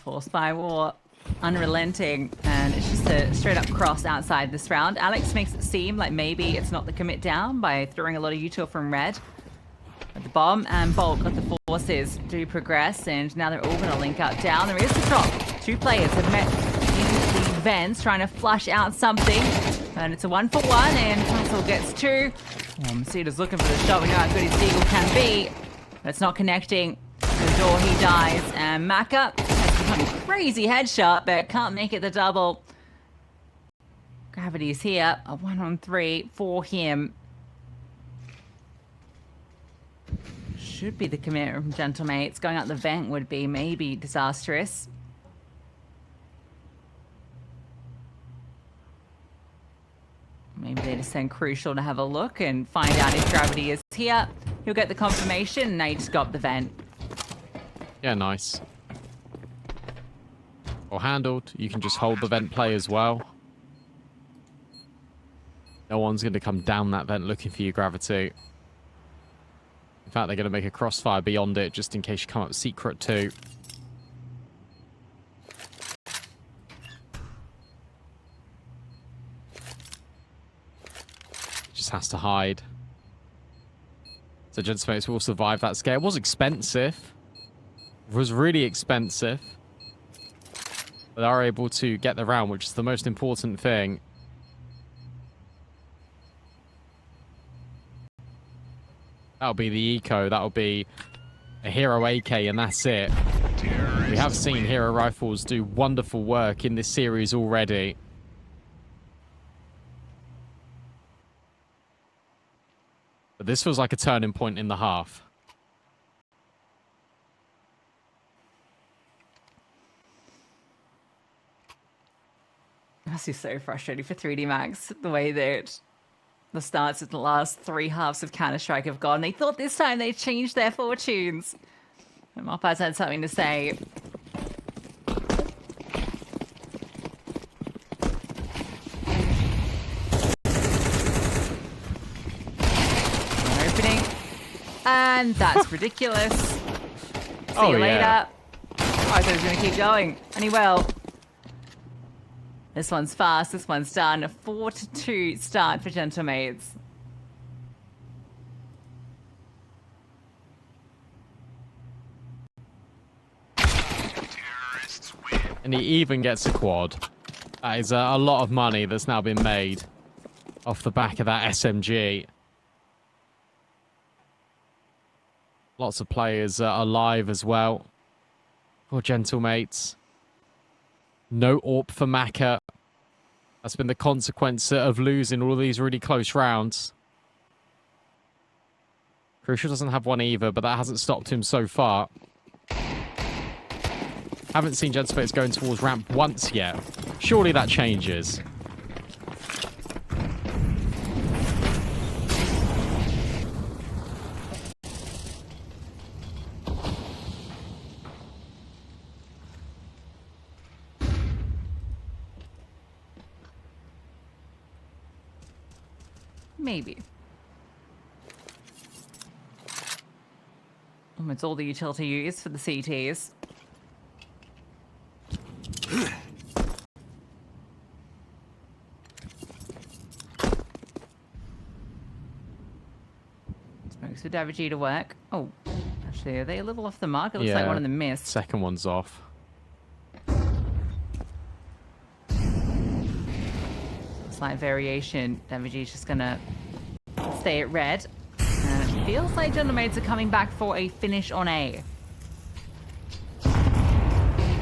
Force by War, unrelenting, and it's just a straight up cross outside this round. Alex makes it seem like maybe it's not the commit down by throwing a lot of util from red. But the bomb and bulk of the forces do progress, and now they're all going to link up down. There is the drop. 2 players have met in the vents trying to flush out something, and it's a 1-for-1, and Castle gets 2. Masuda's looking for the shot. We know how good his Deagle can be, but it's not connecting. The door, he dies, and Macca crazy headshot, but can't make it the double. Gravity's here, a 1-on-3 for him. Should be the commit from Gentlemates. Going out the vent would be maybe disastrous. Maybe they just send Crucial to have a look and find out if Gravity is here. He'll get the confirmation, and now you just got the vent. Yeah, nice. Or handled. You can just hold the vent play as well. No one's going to come down that vent looking for you, Gravity. In fact, they're going to make a crossfire beyond it just in case you come up secret too. Just has to hide. So Gensmates will survive that scare. It was expensive. It was really expensive. But they are able to get the round, which is the most important thing. That'll be the eco. That'll be a hero AK, and that's it. We have seen hero rifles do wonderful work in this series already. But this feels like a turning point in the half. This is so frustrating for 3D Max, the way that the starts of the last 3 halves of Counter-Strike have gone. They thought this time they'd changed their fortunes. And Mopaz had something to say. One opening. And that's ridiculous. See you later. Yeah. Oh, I thought he was going to keep going. And he will. This one's fast, this one's done. A 4-2 start for Gentlemaids. And he even gets a quad. That is a lot of money that's now been made off the back of that SMG. Lots of players alive as well. For Gentlemates. No AWP for Maka. That's been the consequence of losing all of these really close rounds. Crucial doesn't have one either, but that hasn't stopped him so far. Haven't seen Genspace going towards ramp once yet. Surely that changes. Maybe. It's all the utility used for the CTs. Smokes for Daviji to work. Oh, actually, are they a little off the mark? It looks like one of them missed. Second one's off. Slight variation. Damage's just gonna stay at red. And it feels like Gentlemates are coming back for a finish on A.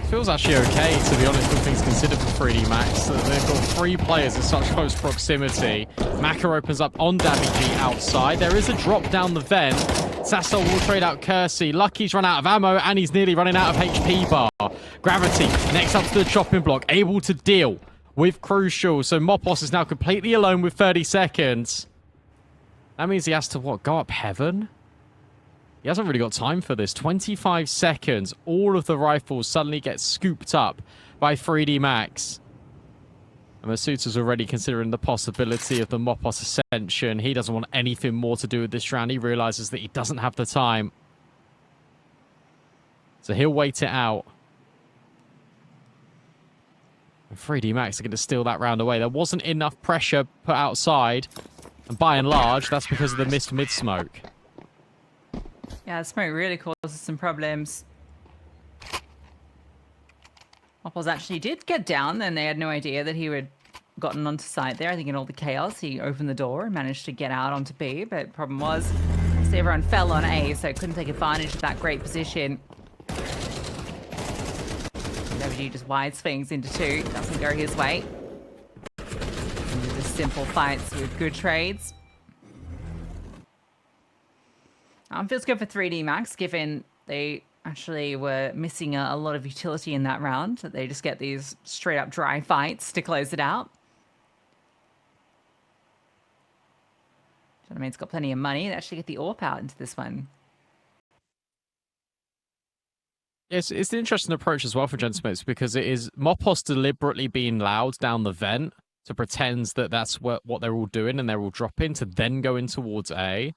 Feels actually okay, to be honest, all things considered for 3D Max. They've got 3 players in such close proximity. Maka opens up on Daviji outside. There is a drop down the vent. Sasso will trade out Kursy. Lucky's run out of ammo, and he's nearly running out of HP bar. Gravity next up to the chopping block, able to deal with Crucial. So Mopos is now completely alone with 30 seconds. That means he has to, what, go up heaven? He hasn't really got time for this. 25 seconds. All of the rifles suddenly get scooped up by 3D Max. And Masuta's already considering the possibility of the Mopos ascension. He doesn't want anything more to do with this round. He realizes that he doesn't have the time. So he'll wait it out. And 3D Max are going to steal that round away. There wasn't enough pressure put outside. And by and large, that's because of the missed mid-smoke. Yeah, the smoke really causes some problems. Mopos actually did get down, and they had no idea that he had gotten onto site there. I think in all the chaos, he opened the door and managed to get out onto B. But the problem was, everyone fell on A, so couldn't take advantage of that great position. WG just wide swings into 2. Doesn't go his way. Just simple fights with good trades. Feels good for 3D Max, given they actually were missing a lot of utility in that round. They just get these straight up dry fights to close it out. I mean, it's got plenty of money. They actually get the AWP out into this one. It's an interesting approach as well for Gentlemen, because it is Mopos deliberately being loud down the vent to pretend that that's what they're all doing and they're all dropping to then go in towards A.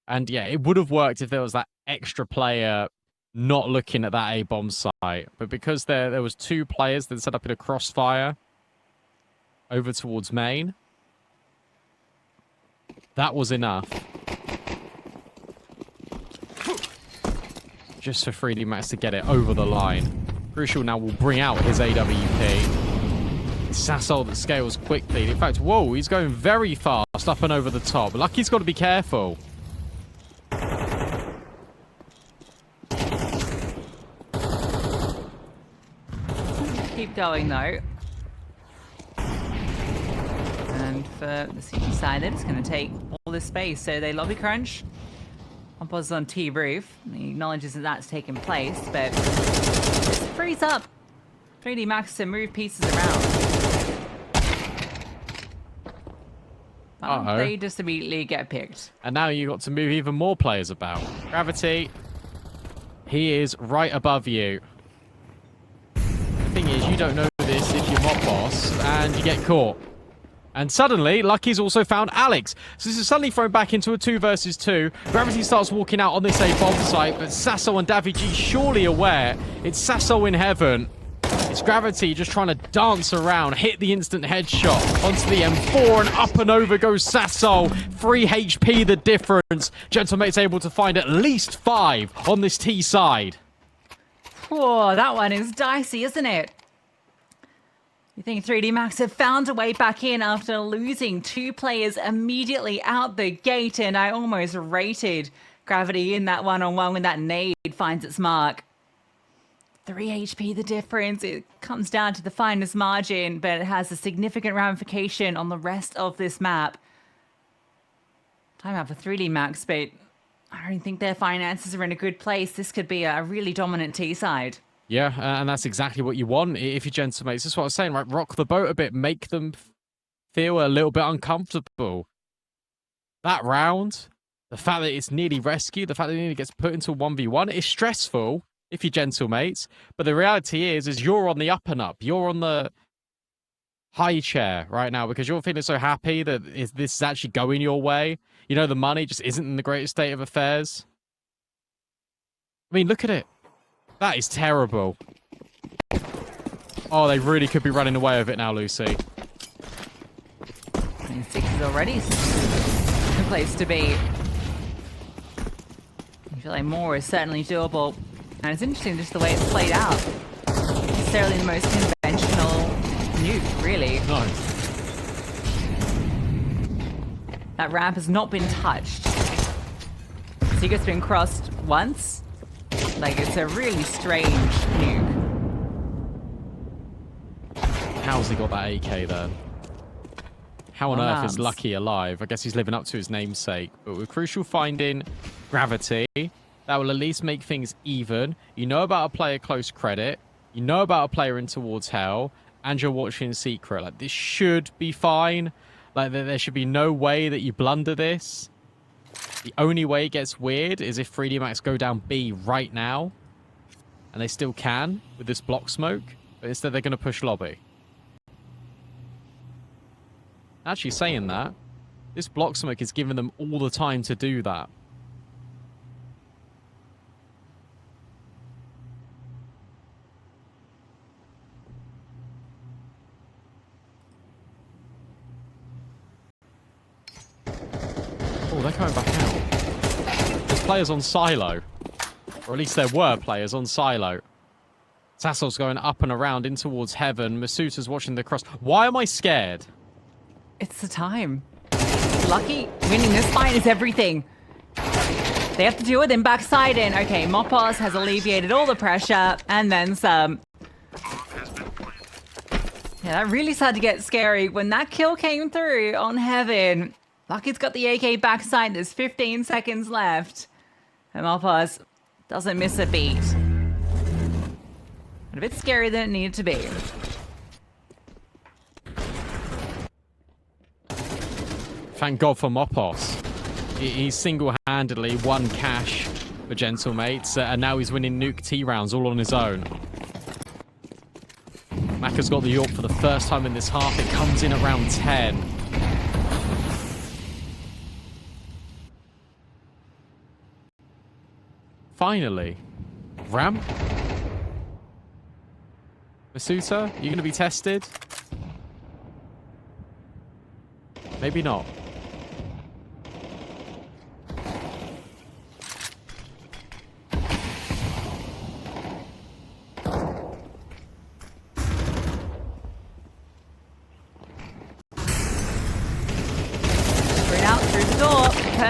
And yeah, it would have worked if there was that extra player not looking at that A-bomb site. But because there was 2 players that set up in a crossfire over towards main, that was enough. Just for 3D Max to get it over the line. Crucial now will bring out his AWP. Sassol that scales quickly. In fact, whoa, he's going very fast up and over the top. Lucky's got to be careful. Keep going, though. And for the CG side, they're just going to take all this space. So they lobby crunch. Mopos on T roof. He acknowledges that that's taken place, but just frees up 3D Max to move pieces around. They just immediately get picked. And now you got to move even more players about. Gravity, he is right above you. The thing is, you don't know this if you're Mopos, and you get caught. And suddenly, Lucky's also found Alex. So this is suddenly thrown back into a 2 versus 2. Gravity starts walking out on this A-bomb site, but Sasso and Davy G surely aware it's Sasso in heaven. It's Gravity just trying to dance around, hit the instant headshot onto the M4, and up and over goes Sasso. 3 HP the difference. Gentlemate's able to find at least 5 on this T side. Whoa, that one is dicey, isn't it? You think 3D Max have found a way back in after losing 2 players immediately out the gate, and I almost rated Gravity in that one-on-one when that nade finds its mark. 3 HP the difference. It comes down to the finest margin, but it has a significant ramification on the rest of this map. Timeout for 3D Max, but I don't think their finances are in a good place. This could be a really dominant T side. Yeah, and that's exactly what you want if you're Gentlemates. That's what I was saying, right? Rock the boat a bit, make them feel a little bit uncomfortable. That round, the fact that it's nearly rescued, the fact that it nearly gets put into a 1v1, is stressful if you're Gentlemates. But the reality is you're on the up and up. You're on the high chair right now because you're feeling so happy that this is actually going your way. You know, the money just isn't in the greatest state of affairs. I mean, look at it. That is terrible. Oh, they really could be running away with it now, Lucy. 6 is already a place to be. I feel like more is certainly doable. And it's interesting just the way it's played out. Not necessarily the most conventional nuke, really. No. That ramp has not been touched. Secret's been crossed once. Like, it's a really strange nuke. How's he got that AK then? How on earth is Lucky alive? I guess he's living up to his namesake. But with Crucial finding Gravity, that will at least make things even. You know about a player close credit. You know about a player in towards hell. And you're watching Secret. Like, this should be fine. Like, there should be no way that you blunder this. The only way it gets weird is if 3D Max go down B right now. And they still can with this block smoke. But instead they're going to push lobby. Actually saying that, this block smoke is giving them all the time to do that. Oh, they're coming back out. There's players on silo. Or at least there were players on silo. Sassol's going up and around in towards heaven. Masuta's watching the cross. Why am I scared? It's the time. Lucky winning this fight is everything. They have to deal with him backside in. Okay, Mopos has alleviated all the pressure and then some. Yeah, that really started to get scary when that kill came through on heaven. Lucky's got the AK backside. There's 15 seconds left. And Mopos doesn't miss a beat. But a bit scarier than it needed to be. Thank God for Mopos. He's single-handedly won cash for Gentlemates, and now he's winning Nuke T rounds all on his own. Macca's got the York for the first time in this half. It comes in at round 10. Finally. Ramp? Masuta, you going to be tested? Maybe not.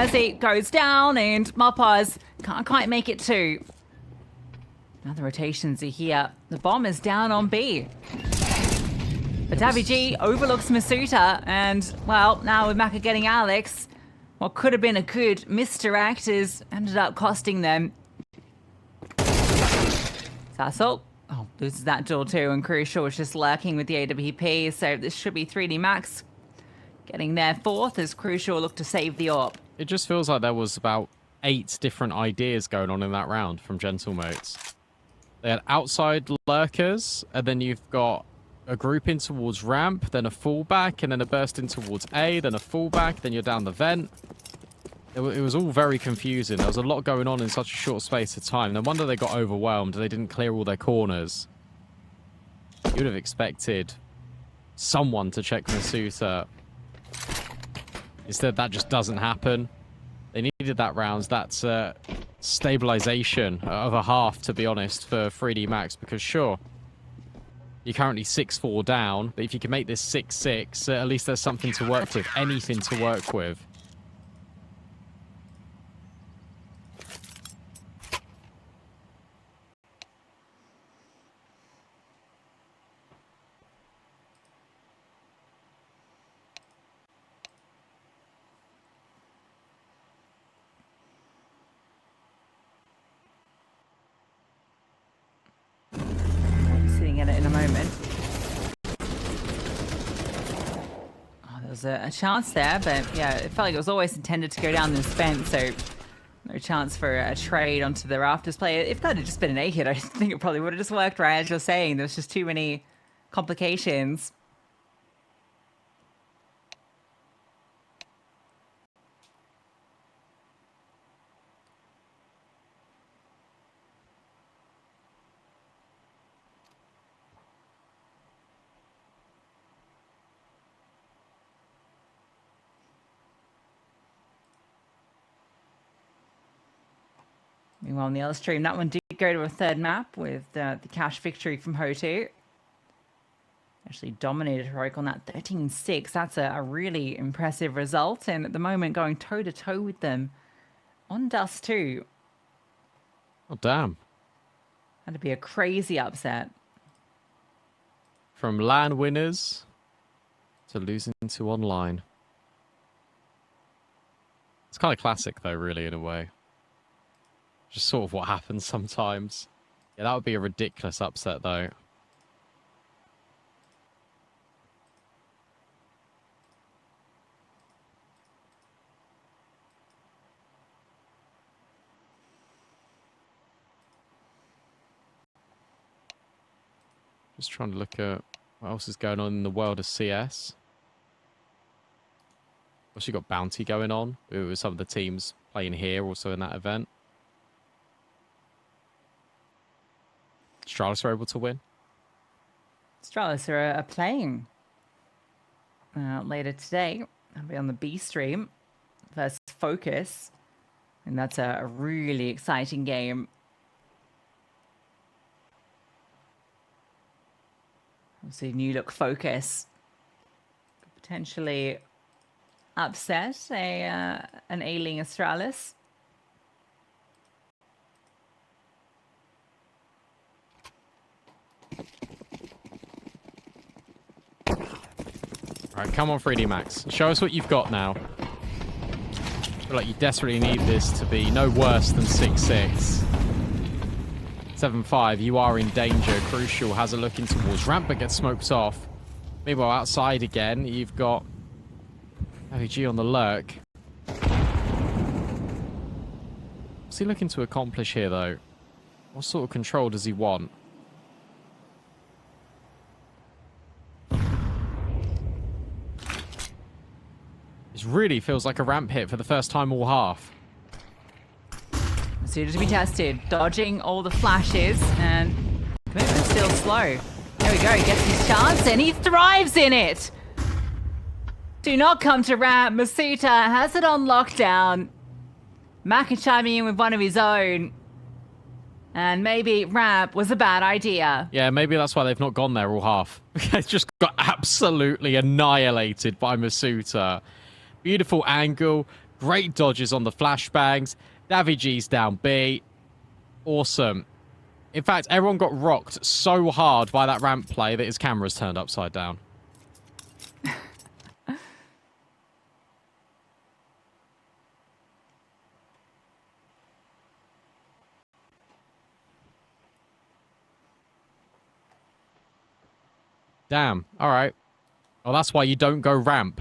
Kursy goes down and Mopaz can't quite make it too. Now the rotations are here. The bomb is down on B. But Davy G overlooks Masuta and, well, now with Macca getting Alex, what could have been a good misdirect is ended up costing them. Sassel, loses that duel too, and Crucial is just lurking with the AWP, so this should be 3D Max getting their fourth as Crucial look to save the AWP. It just feels like there was about 8 different ideas going on in that round from Gentlemates. They had outside lurkers, and then you've got a group in towards ramp, then a fallback, and then a burst in towards A, then a fallback, then you're down the vent. It was all very confusing. There was a lot going on in such a short space of time. No wonder they got overwhelmed. They didn't clear all their corners. You would have expected someone to check Masuta. Instead, that just doesn't happen. They needed that rounds. That's stabilization of a half, to be honest, for 3D Max. Because sure, you're currently 6-4 down, but if you can make this 6-6, at least there's something to work with, anything to work with. A chance there, but yeah, it felt like it was always intended to go down this vent, so no chance for a trade onto the rafters play. If that had just been an A hit, I think it probably would have just worked, right? As you're saying, there's just too many complications. Meanwhile, on the other stream, that one did go to a third map with the cash victory from HOTU. Actually dominated Heroic on that 13-6. That's a really impressive result. And at the moment, going toe-to-toe with them on Dust 2. Oh, damn. That'd be a crazy upset. From LAN winners to losing to online. It's kind of classic, though, really, in a way. Just sort of what happens sometimes. Yeah, that would be a ridiculous upset, though. Just trying to look at what else is going on in the world of CS. Also, got Bounty going on with some of the teams playing here, also in that event. Astralis are able to win. Astralis are playing later today. I'll be on the B stream versus FOKUS. And that's a really exciting game. Obviously, new look FOKUS. Could potentially upset an ailing Astralis. All right, come on, 3D Max. Show us what you've got now. I feel like you desperately need this to be no worse than 6-6. 7-5, you are in danger. Crucial has a look in towards ramp, but gets smoked off. Meanwhile, outside again, you've got AG on the lurk. What's he looking to accomplish here, though? What sort of control does he want? This really feels like a ramp hit for the first time all half. Suited to be tested, dodging all the flashes, and commitment's still slow. There we go, he gets his chance, and he thrives in it! Do not come to ramp. Masuta has it on lockdown. Maka chiming in with one of his own. And maybe ramp was a bad idea. Yeah, maybe that's why they've not gone there all half. It's just got absolutely annihilated by Masuta. Beautiful angle, great dodges on the flashbangs. Davi G's down B. Awesome. In fact, everyone got rocked so hard by that ramp play that his camera's turned upside down. Damn. All right. Well, that's why you don't go ramp.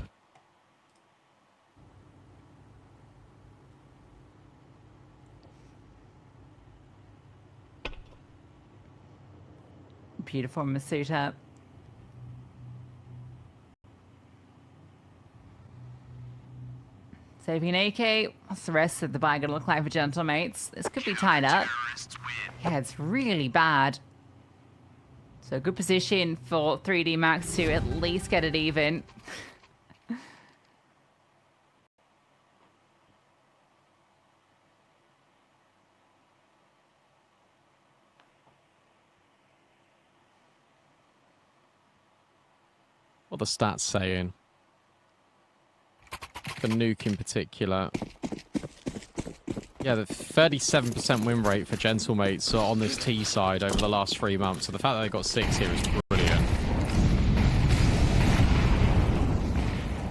Beautiful Masuta. Saving an AK. What's the rest of the bag gonna look like for Gentlemates? This could be tied up. Yeah, it's really bad. So good position for 3D Max to at least get it even. What the stats saying? For Nuke in particular. Yeah, the 37% win rate for Gentlemates on this T side over the last 3 months. So the fact that they got 6 here is brilliant.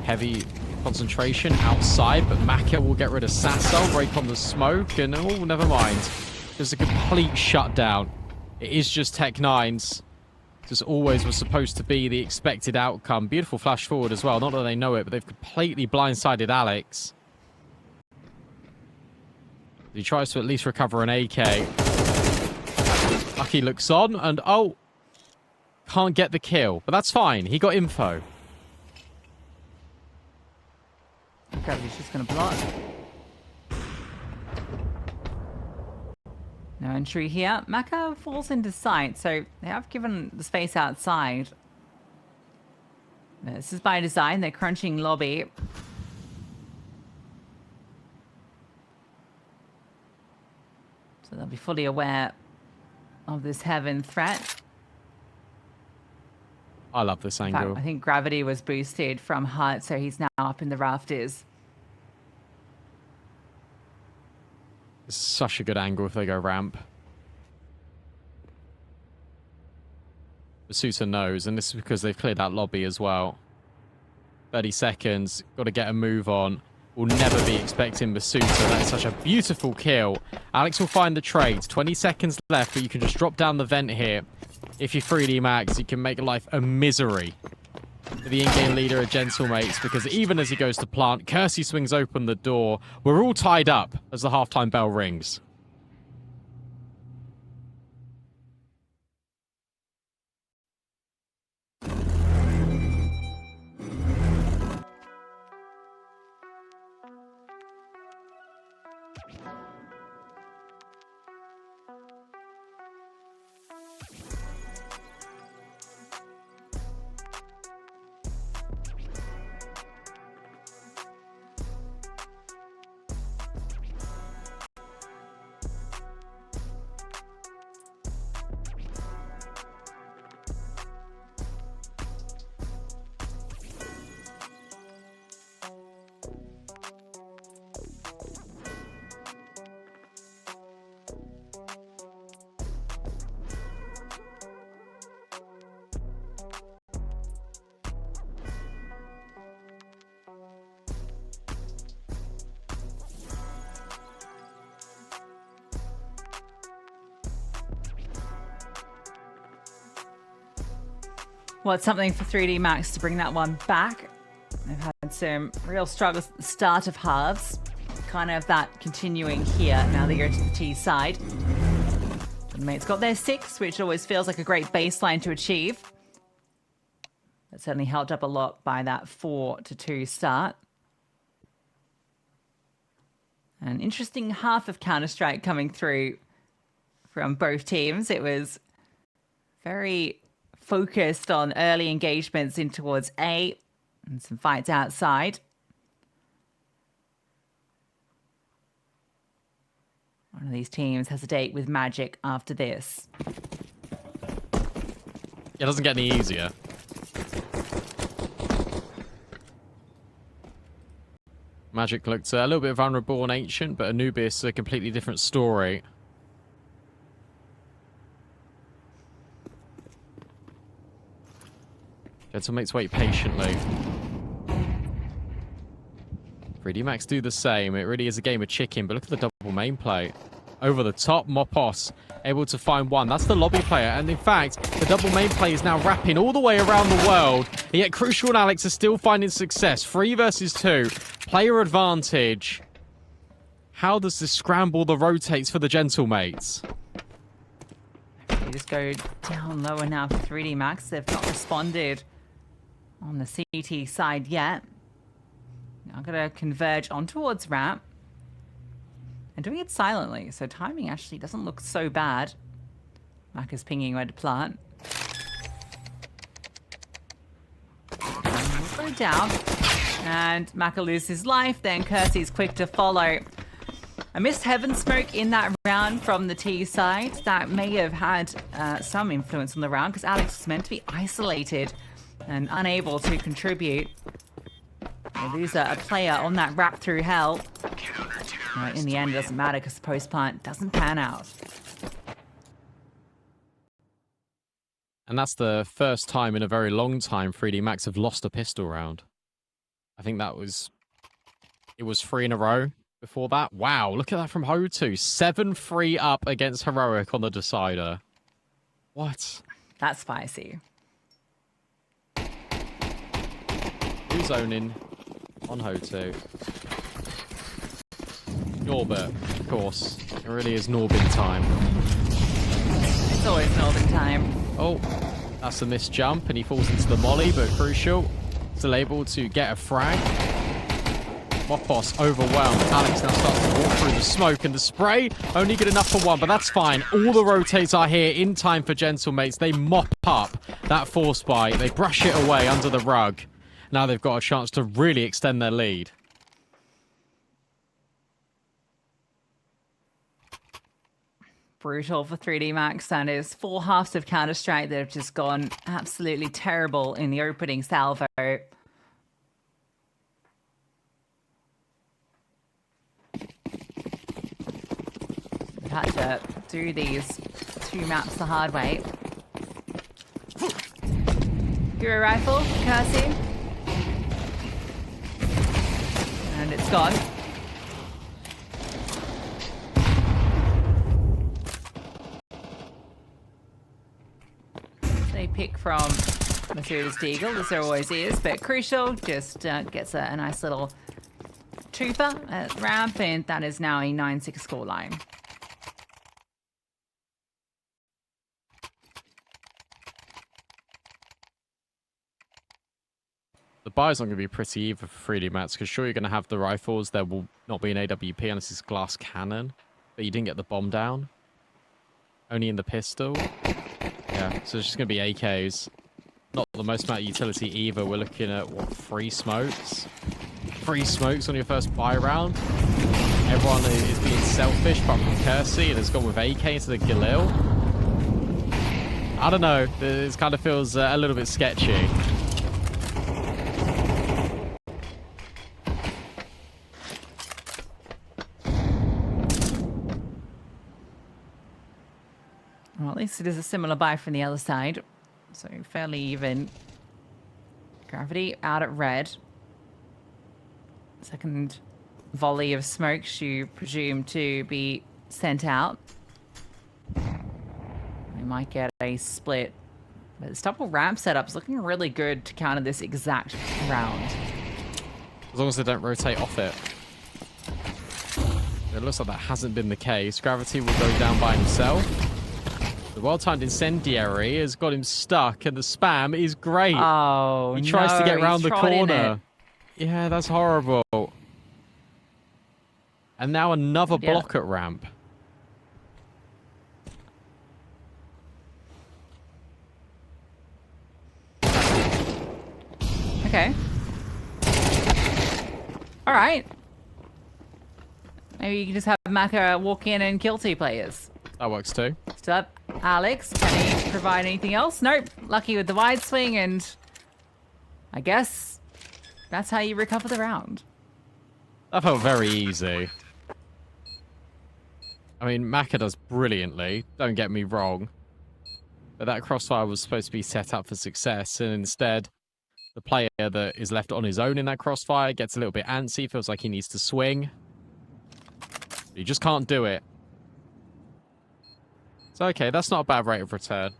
Heavy concentration outside, but Maka will get rid of Sasso, break on the smoke, and oh, never mind. There's a complete shutdown. It is just Tech 9s. This always was supposed to be the expected outcome. Beautiful flash forward as well. Not that they know it, but they've completely blindsided Alex. He tries to at least recover an AK. Lucky looks on, and oh, can't get the kill. But that's fine. He got info. Gravity's just going to block. No entry here. Maka falls into sight, so they have given the space outside. This is by design. They're crunching lobby. So they'll be fully aware of this heaven threat. I love this angle. In fact, I think gravity was boosted from HOTU, so he's now up in the rafters. It's such a good angle if they go ramp. Masuta knows, and this is because they've cleared that lobby as well. 30 seconds, got to get a move on. We'll never be expecting Masuta. That's such a beautiful kill. Alex will find the trades. 20 seconds left, but you can just drop down the vent here. If you're 3D Max, you can make life a misery for the in-game leader of Gentlemates, because even as he goes to plant, Kursy swings open the door. We're all tied up as the halftime bell rings. Well, it's something for 3D Max to bring that one back. They've had some real struggles at the start of halves. kind of that continuing here now they go to the T side. Teammates got their 6, which always feels like a great baseline to achieve. That certainly helped up a lot by that 4-2 start. An interesting half of Counter-Strike coming through from both teams. It was very focused on early engagements in towards A and some fights outside. One of these teams has a date with Magic after this. It doesn't get any easier. Magic looked a little bit vulnerable and ancient, but Anubis a completely different story. Gentlemates wait patiently. 3D Max do the same. It really is a game of chicken, but look at the double main play. Over the top, Mopos able to find one. That's the lobby player, and in fact, the double main play is now wrapping all the way around the world. And yet Crucial and Alex are still finding success. 3 versus 2. Player advantage. How does this scramble the rotates for the Gentlemates? They just go down lower now for 3D Max. They've not responded on the CT side yet. Now going to converge on towards ramp. And doing it silently, so timing actually doesn't look so bad. Mac is pinging where to plant. And we'll go down. And Mac will lose his life, then Kursy's quick to follow. A missed Heaven Smoke in that round from the T side. That may have had some influence on the round, because Alex is meant to be isolated and unable to contribute. They lose a player on that wrap through hell. In the end, it doesn't matter because the post-plant doesn't pan out. And that's the first time in a very long time 3D Max have lost a pistol round. I think that was... It was 3 in a row before that. Wow, look at that from HOTU. 7-3 up against Heroic on the decider. What? That's spicy. Who's zoning on HOTU? Norbert, of course. It really is Norbin time. It's always Norbin time. Oh, that's a missed jump, and he falls into the molly, but Crucial still able to get a frag. Mopos overwhelmed. Alex now starts to walk through the smoke, and the spray only good enough for one, but that's fine. All the rotates are here in time for Gentlemates. They mop up that force buy. They brush it away under the rug. Now they've got a chance to really extend their lead. Brutal for 3D Max. And is 4 halves of Counter-Strike that have just gone absolutely terrible in the opening salvo. They've had to do these 2 maps the hard way. Hero rifle, Kursy. And it's gone. They pick from Masuda's Deagle, as there always is, but Crucial just gets a nice little twofer at ramp, and that is now a 9-6 scoreline. The buy's not going to be pretty either for 3D Max, because sure, you're going to have the rifles. There will not be an AWP unless it's glass cannon, but you didn't get the bomb down. Only in the pistol. Yeah, so it's just going to be AKs. Not the most amount of utility either. We're looking at, what, 3 smokes? 3 smokes on your first buy round. Everyone is being selfish, apart from Kursy, and has gone with AK instead of Galil. I don't know. This kind of feels a little bit sketchy. Well, at least it is a similar buy from the other side. So fairly even. Gravity out at red. Second volley of smokes you presume to be sent out. We might get a split. But this double ramp setup's looking really good to counter this exact round. As long as they don't rotate off it. It looks like that hasn't been the case. Gravity will go down by himself. The well-timed incendiary has got him stuck, and the spam is great. Oh, he tries to get around the corner. Yeah, that's horrible. And now another block at ramp. Okay. All right. Maybe you can just have Maka walk in and kill 2 players. That works too. Still up, Alex. Can he provide anything else? Nope. Lucky with the wide swing, and I guess that's how you recover the round. That felt very easy. I mean, Maka does brilliantly, don't get me wrong. But that crossfire was supposed to be set up for success, and instead, the player that is left on his own in that crossfire gets a little bit antsy, feels like he needs to swing. You just can't do it. So, okay, that's not a bad rate of return.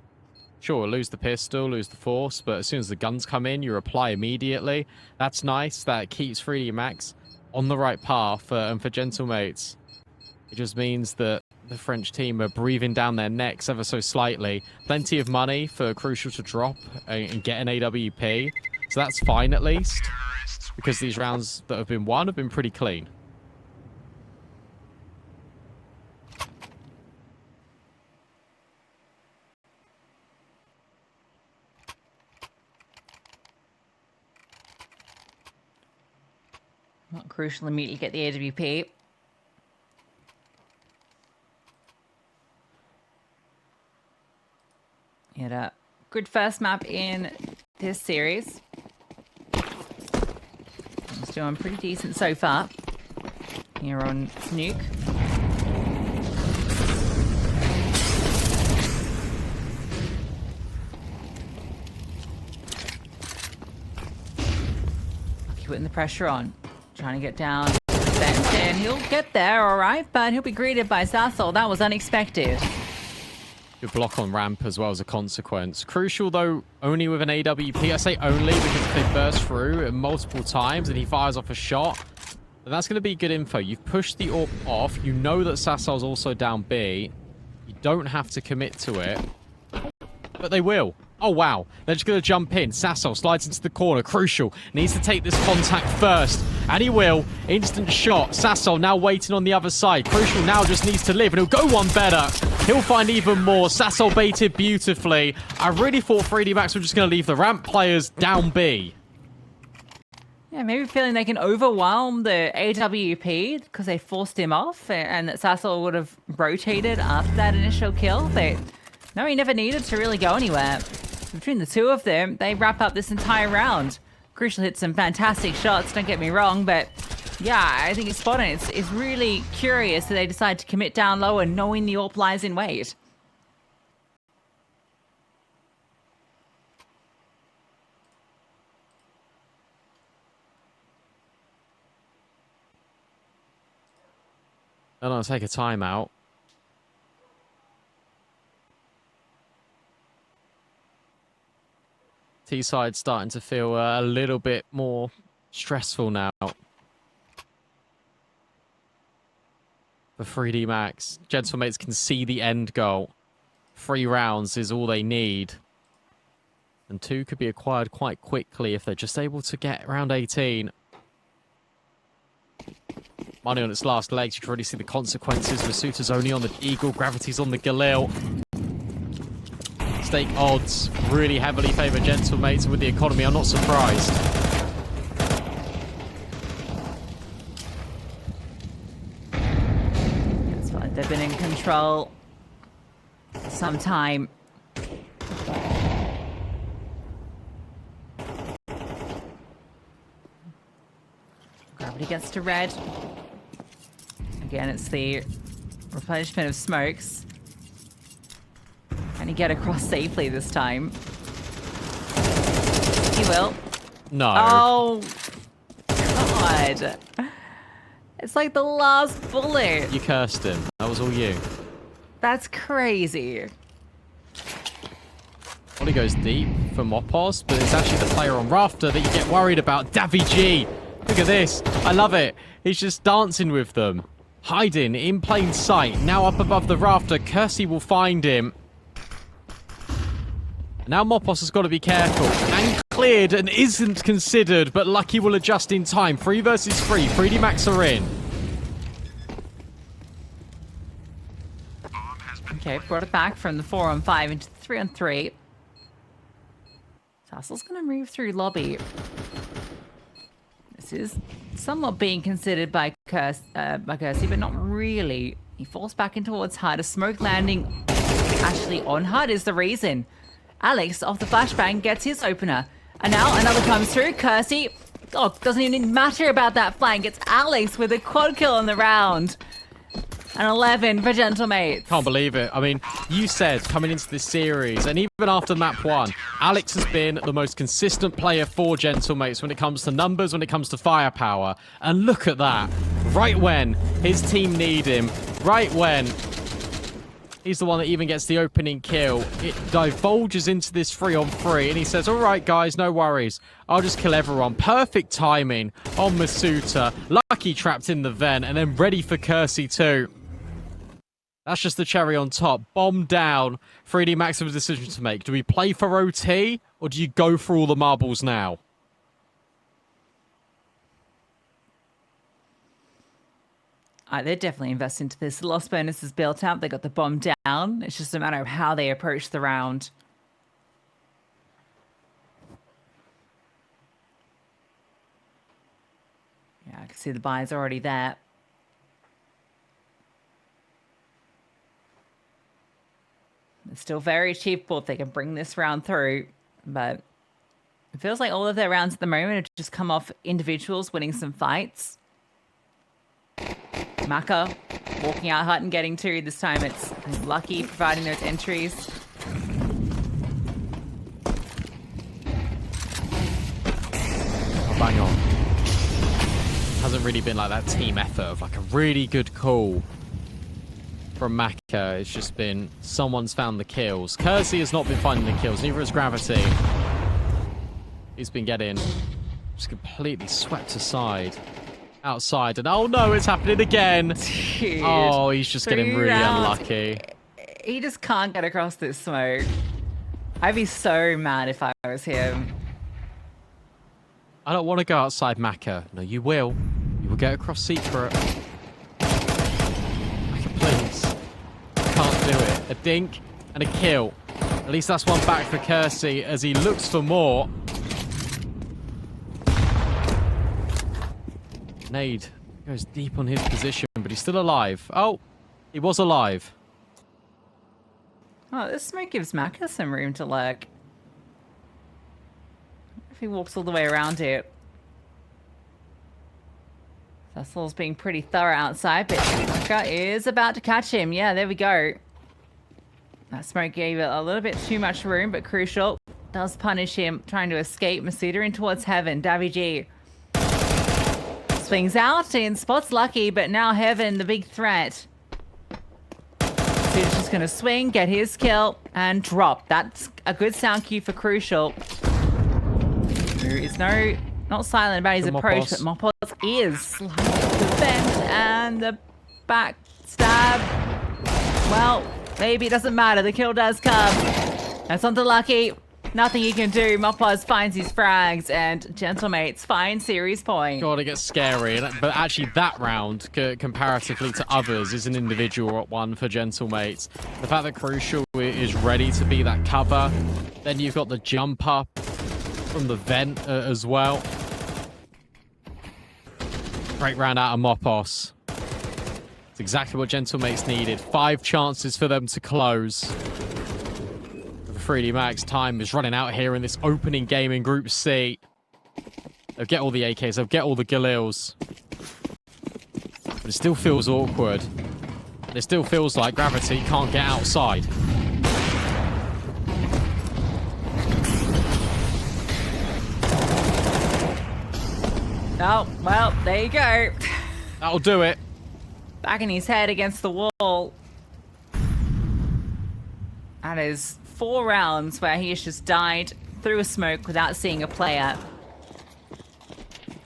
Sure, lose the pistol, lose the force, but as soon as the guns come in, you reply immediately. That's nice. That keeps 3D Max on the right path. And for Gentlemates, it just means that the French team are breathing down their necks ever so slightly. Plenty of money for Crucial to drop and get an AWP. So that's fine at least, because these rounds that have been won have been pretty clean. Not Crucial immediately get the AWP. He had a good first map in this series. He's doing pretty decent so far. Here on Nuke. Putting the pressure on. Trying to get down to the bench, and he'll get there, all right, but he'll be greeted by Sassel. That was unexpected. Good block on ramp as well as a consequence. Crucial, though, only with an AWP. I say only because if they burst through multiple times and he fires off a shot, then that's going to be good info. You've pushed the AWP off. You know that Sassel's also down B. You don't have to commit to it, but they will. Oh, wow. They're just going to jump in. Sassel slides into the corner. Crucial needs to take this contact first. And he will. Instant shot. Sassel now waiting on the other side. Crucial now just needs to live. And he'll go one better. He'll find even more. Sassel baited beautifully. I really thought 3D Max were just going to leave the ramp players down B. Yeah, maybe feeling they can overwhelm the AWP because they forced him off and that Sassel would have rotated after that initial kill. But no, he never needed to really go anywhere. Between the two of them, they wrap up this entire round. Crucial hit some fantastic shots, don't get me wrong, but yeah, I think it's spot on. It's really curious that they decide to commit down low and knowing the AWP lies in wait. And I'll take a timeout. T-side starting to feel a little bit more stressful now. For 3D Max, Gentlemates can see the end goal. 3 rounds is all they need. And 2 could be acquired quite quickly if they're just able to get round 18. Money on its last legs. You can already see the consequences. Masuta's only on the Eagle. Gravity's on the Galil. Stake odds really heavily favour Gentlemates, and with the economy, I'm not surprised. It's like they've been in control for some time. Gravity gets to red. Again, it's the replenishment of smokes. Can he get across safely this time? He will. No. Oh, God. It's like the last bullet. You cursed him. That was all you. That's crazy. Well, he goes deep for Mopos, but it's actually the player on Rafter that you get worried about. Davy G. Look at this. I love it. He's just dancing with them. hiding in plain sight. Now up above the rafter, Kursy will find him. Now Mopos has got to be careful. And cleared and isn't considered, but Lucky will adjust in time. 3 versus 3. 3D Max are in. Okay, brought it back from the 4-on-5 into the 3-on-3. Tassel's going to move through lobby. This is somewhat being considered by Kursy, but not really. He falls back in towards HUD. A smoke landing actually on HUD is the reason. Alex, off the flashbang, gets his opener. And now another comes through. Kursy, doesn't even matter about that flank. It's Alex with a quad kill on the round. An 11 for Gentlemates. Can't believe it. I mean, you said coming into this series, and even after map 1, Alex has been the most consistent player for Gentlemates when it comes to numbers, when it comes to firepower. And look at that. Right when his team need him, right when he's the one that even gets the opening kill, it divulges into this 3-on-3, and he says, all right, guys, no worries. I'll just kill everyone. Perfect timing on Masuta. Lucky trapped in the vent, and then ready for Kursy too. That's just the cherry on top. Bomb down. 3D Max have a decision to make. Do we play for OT, or do you go for all the marbles now? They're definitely investing into this. The loss bonus is built up. They got the bomb down. It's just a matter of how they approach the round. Yeah, I can see the buy's already there. It's still very achievable if they can bring this round through, but it feels like all of their rounds at the moment have just come off individuals winning some fights. Maka walking out hut and getting 2. This time it's Lucky providing those entries. Oh, bang on. Hasn't really been like that team effort of like a really good call from Maka. It's just been someone's found the kills. Kursy has not been finding the kills, neither has Gravity. He's been getting just completely swept aside. Outside, and oh no, it's happening again. Dude, oh, he's just getting really unlucky. He just can't get across this smoke. I'd be so mad if I was him. I don't want to go outside Maka. No, you will. You will get across secret. Maka, please. Can't do it. A dink and a kill. At least that's one back for Kursy as he looks for more. Nade goes deep on his position, but he's still alive. Oh, he was alive. Oh, this smoke gives Maka some room to lurk. If he walks all the way around it. Thussel's being pretty thorough outside, but Maka is about to catch him. Yeah, there we go. That smoke gave it a little bit too much room, but crucial. Does punish him, trying to escape. Masuda in towards Heaven. Davy G swings out and spots Lucky, but now Heaven, the big threat. Masuda's just going to swing, get his kill, and drop. That's a good sound cue for Crucial. There is not silent about his approach, but Mopos is sliding the vent and the back stab. Well, maybe it doesn't matter. The kill does come. That's on to Lucky. Nothing he can do. Mopos finds his frags, and Gentlemates find series point. God, it gets scary. But actually, that round, comparatively to others, is an individual one for Gentlemates. The fact that Crucial is ready to be that cover. Then you've got the jump up from the vent as well. Great round out of Mopos. It's exactly what Gentlemates needed. 5 chances for them to close. 3D Max time is running out here in this opening game in Group C. They'll get all the AKs, they'll get all the Galils. But it still feels awkward. And it still feels like Gravity can't get outside. Oh, well, there you go. That'll do it. Backing his head against the wall. That is 4 rounds where he has just died through a smoke without seeing a player.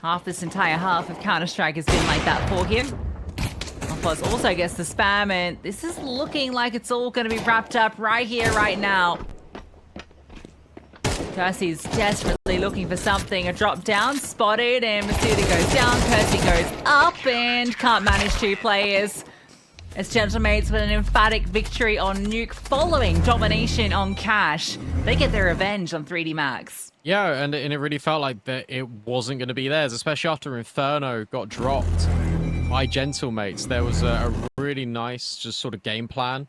Half this entire half of Counter-Strike has been like that for him. Plus also gets the spam, and this is looking like it's all going to be wrapped up right here, right now. Kursy's desperately looking for something. A drop down, spotted, and Masuda goes down. Kursy goes up and can't manage 2 players. As Gentlemates with an emphatic victory on Nuke following domination on Cash. They get their revenge on 3D Max. Yeah, and it really felt like that it wasn't going to be theirs, especially after Inferno got dropped by Gentlemates. There was a really nice just sort of game plan